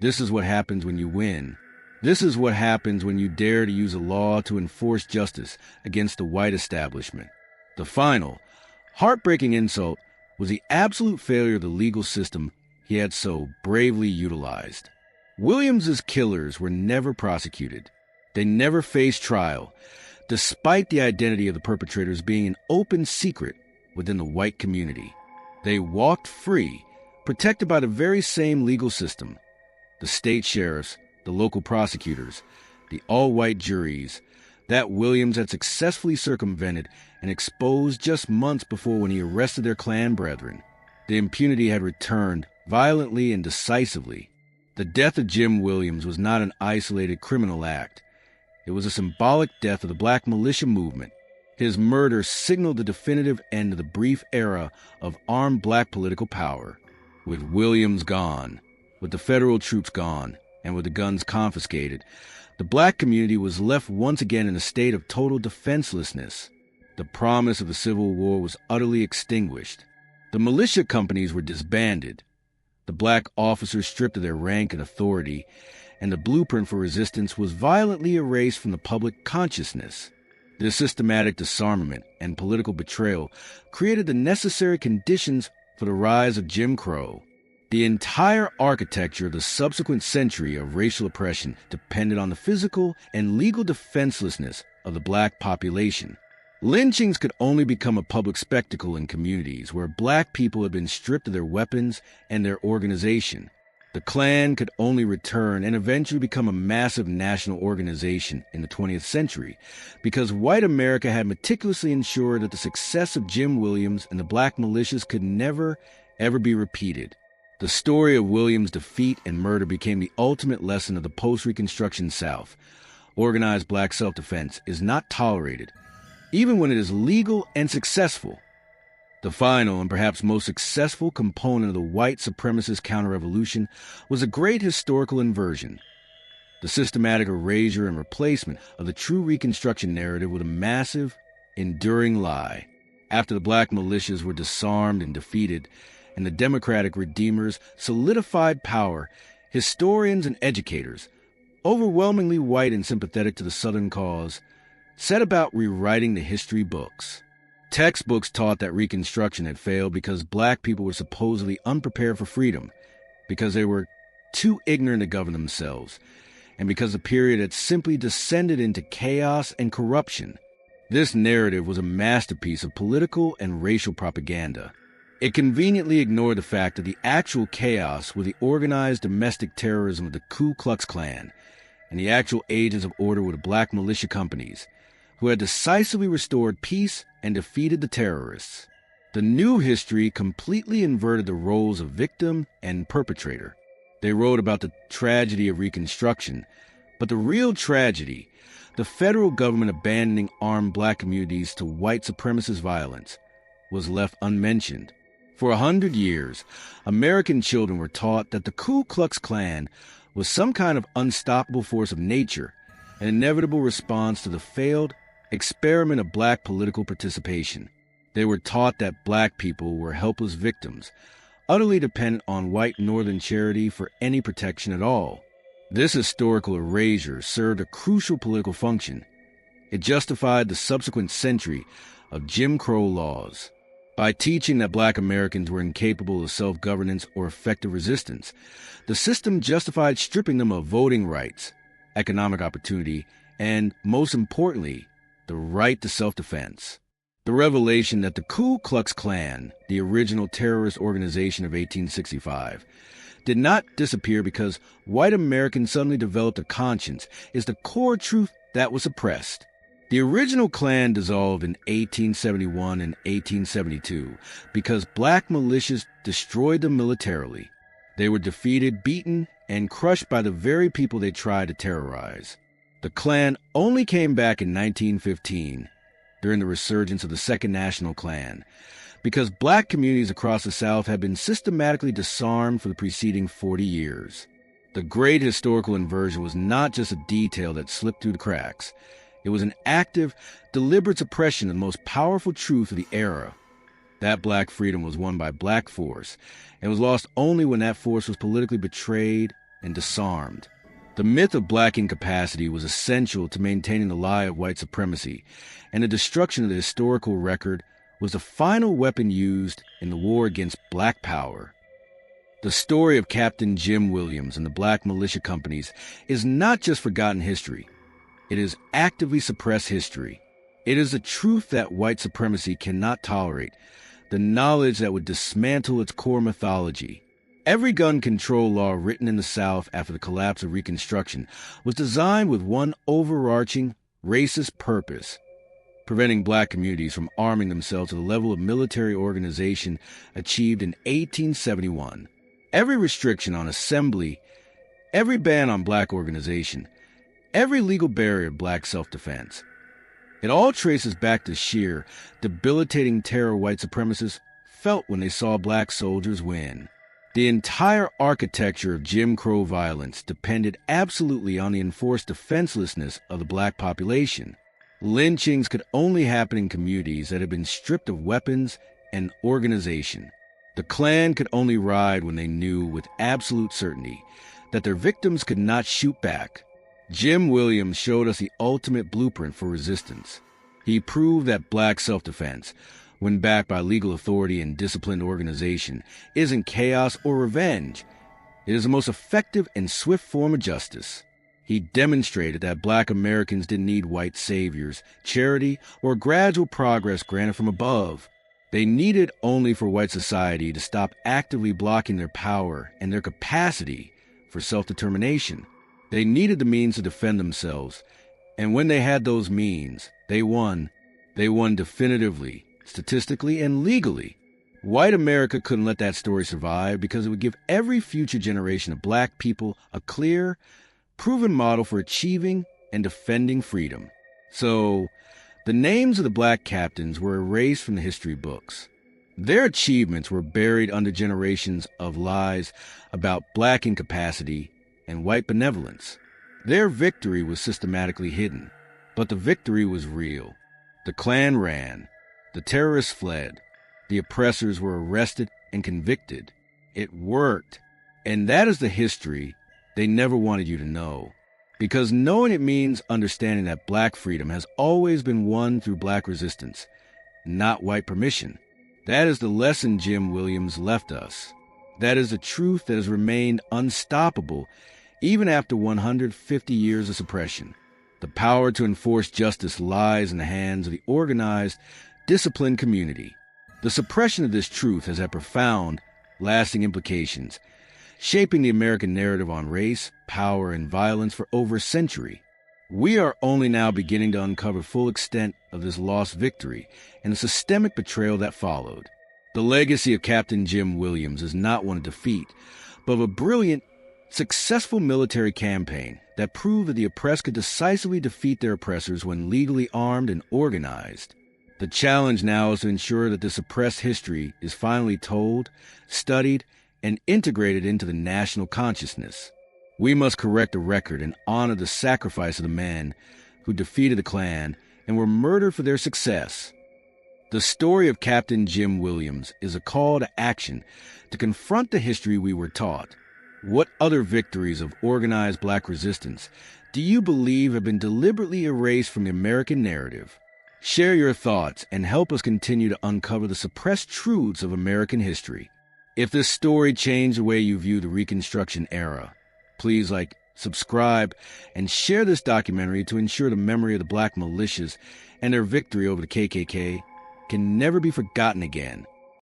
this is what happens when you win. This is what happens when you dare to use a law to enforce justice against the white establishment. The final, heartbreaking insult was the absolute failure of the legal system he had so bravely utilized. Williams's killers were never prosecuted. They never faced trial, despite the identity of the perpetrators being an open secret within the white community. They walked free, protected by the very same legal system. The state sheriffs, the local prosecutors, the all-white juries, that Williams had successfully circumvented and exposed just months before when he arrested their Klan brethren. The impunity had returned violently and decisively. The death of Jim Williams was not an isolated criminal act. It was a symbolic death of the black militia movement. His murder signaled the definitive end of the brief era of armed black political power. With Williams gone, with the federal troops gone, and with the guns confiscated, the black community was left once again in a state of total defenselessness. The promise of the Civil War was utterly extinguished. The militia companies were disbanded. The black officers stripped of their rank and authority, and the blueprint for resistance was violently erased from the public consciousness. This systematic disarmament and political betrayal created the necessary conditions for the rise of Jim Crow. The entire architecture of the subsequent century of racial oppression depended on the physical and legal defenselessness of the black population. Lynchings could only become a public spectacle in communities where black people had been stripped of their weapons and their organization. The Klan could only return and eventually become a massive national organization in the 20th century because white America had meticulously ensured that the success of Jim Williams and the black militias could never, ever be repeated. The story of Williams' defeat and murder became the ultimate lesson of the post-Reconstruction South. Organized black self-defense is not tolerated, even when it is legal and successful. The final and perhaps most successful component of the white supremacist counter-revolution was a great historical inversion. The systematic erasure and replacement of the true Reconstruction narrative with a massive, enduring lie. After the black militias were disarmed and defeated, and the Democratic Redeemers solidified power, historians and educators, overwhelmingly white and sympathetic to the Southern cause, set about rewriting the history books. Textbooks taught that Reconstruction had failed because black people were supposedly unprepared for freedom, because they were too ignorant to govern themselves, and because the period had simply descended into chaos and corruption. This narrative was a masterpiece of political and racial propaganda. It conveniently ignored the fact that the actual chaos was the organized domestic terrorism of the Ku Klux Klan, and the actual agents of order were the black militia companies, who had decisively restored peace and defeated the terrorists. The new history completely inverted the roles of victim and perpetrator. They wrote about the tragedy of Reconstruction, but the real tragedy, the federal government abandoning armed black communities to white supremacist violence, was left unmentioned. For 100 years, American children were taught that the Ku Klux Klan was some kind of unstoppable force of nature, an inevitable response to the failed experiment of black political participation. They were taught that black people were helpless victims, utterly dependent on white Northern charity for any protection at all. This historical erasure served a crucial political function. It justified the subsequent century of Jim Crow laws. By teaching that black Americans were incapable of self-governance or effective resistance, the system justified stripping them of voting rights, economic opportunity, and, most importantly, the right to self-defense. The revelation that the Ku Klux Klan, the original terrorist organization of 1865, did not disappear because white Americans suddenly developed a conscience is the core truth that was suppressed. The original Klan dissolved in 1871 and 1872 because black militias destroyed them militarily. They were defeated, beaten, and crushed by the very people they tried to terrorize. The Klan only came back in 1915, during the resurgence of the Second National Klan, because black communities across the South had been systematically disarmed for the preceding 40 years. The great historical inversion was not just a detail that slipped through the cracks. It was an active, deliberate suppression of the most powerful truth of the era. That black freedom was won by black force, and was lost only when that force was politically betrayed and disarmed. The myth of black incapacity was essential to maintaining the lie of white supremacy, and the destruction of the historical record was the final weapon used in the war against black power. The story of Captain Jim Williams and the black militia companies is not just forgotten history. It is actively suppressed history. It is the truth that white supremacy cannot tolerate, the knowledge that would dismantle its core mythology. Every gun control law written in the South after the collapse of Reconstruction was designed with one overarching, racist purpose: preventing black communities from arming themselves to the level of military organization achieved in 1871. Every restriction on assembly, every ban on black organization, every legal barrier of black self-defense. It all traces back to sheer, debilitating terror white supremacists felt when they saw black soldiers win. The entire architecture of Jim Crow violence depended absolutely on the enforced defenselessness of the black population. Lynchings could only happen in communities that had been stripped of weapons and organization. The Klan could only ride when they knew with absolute certainty that their victims could not shoot back. Jim Williams showed us the ultimate blueprint for resistance. He proved that black self-defense, when backed by legal authority and disciplined organization, isn't chaos or revenge. It is the most effective and swift form of justice. He demonstrated that black Americans didn't need white saviors, charity, or gradual progress granted from above. They needed only for white society to stop actively blocking their power and their capacity for self-determination. They needed the means to defend themselves, and when they had those means, they won. They won definitively, statistically, and legally. White America couldn't let that story survive because it would give every future generation of black people a clear, proven model for achieving and defending freedom. So, the names of the black captains were erased from the history books. Their achievements were buried under generations of lies about black incapacity and white benevolence. Their victory was systematically hidden, but the victory was real. The Klan ran, the terrorists fled, the oppressors were arrested and convicted. It worked, and that is the history they never wanted you to know. Because knowing it means understanding that black freedom has always been won through black resistance, not white permission. That is the lesson Jim Williams left us. That is the truth that has remained unstoppable even after 150 years of suppression. The power to enforce justice lies in the hands of the organized, disciplined community. The suppression of this truth has had profound, lasting implications, shaping the American narrative on race, power, and violence for over a century. We are only now beginning to uncover full extent of this lost victory and the systemic betrayal that followed. The legacy of Captain Jim Williams is not one of defeat, but of a brilliant, successful military campaign that proved that the oppressed could decisively defeat their oppressors when legally armed and organized. The challenge now is to ensure that this suppressed history is finally told, studied, and integrated into the national consciousness. We must correct the record and honor the sacrifice of the men who defeated the Klan and were murdered for their success. The story of Captain Jim Williams is a call to action to confront the history we were taught. What other victories of organized black resistance do you believe have been deliberately erased from the American narrative? Share your thoughts and help us continue to uncover the suppressed truths of American history. If this story changed the way you view the Reconstruction era, please subscribe, and share this documentary to ensure the memory of the black militias and their victory over the KKK can never be forgotten again.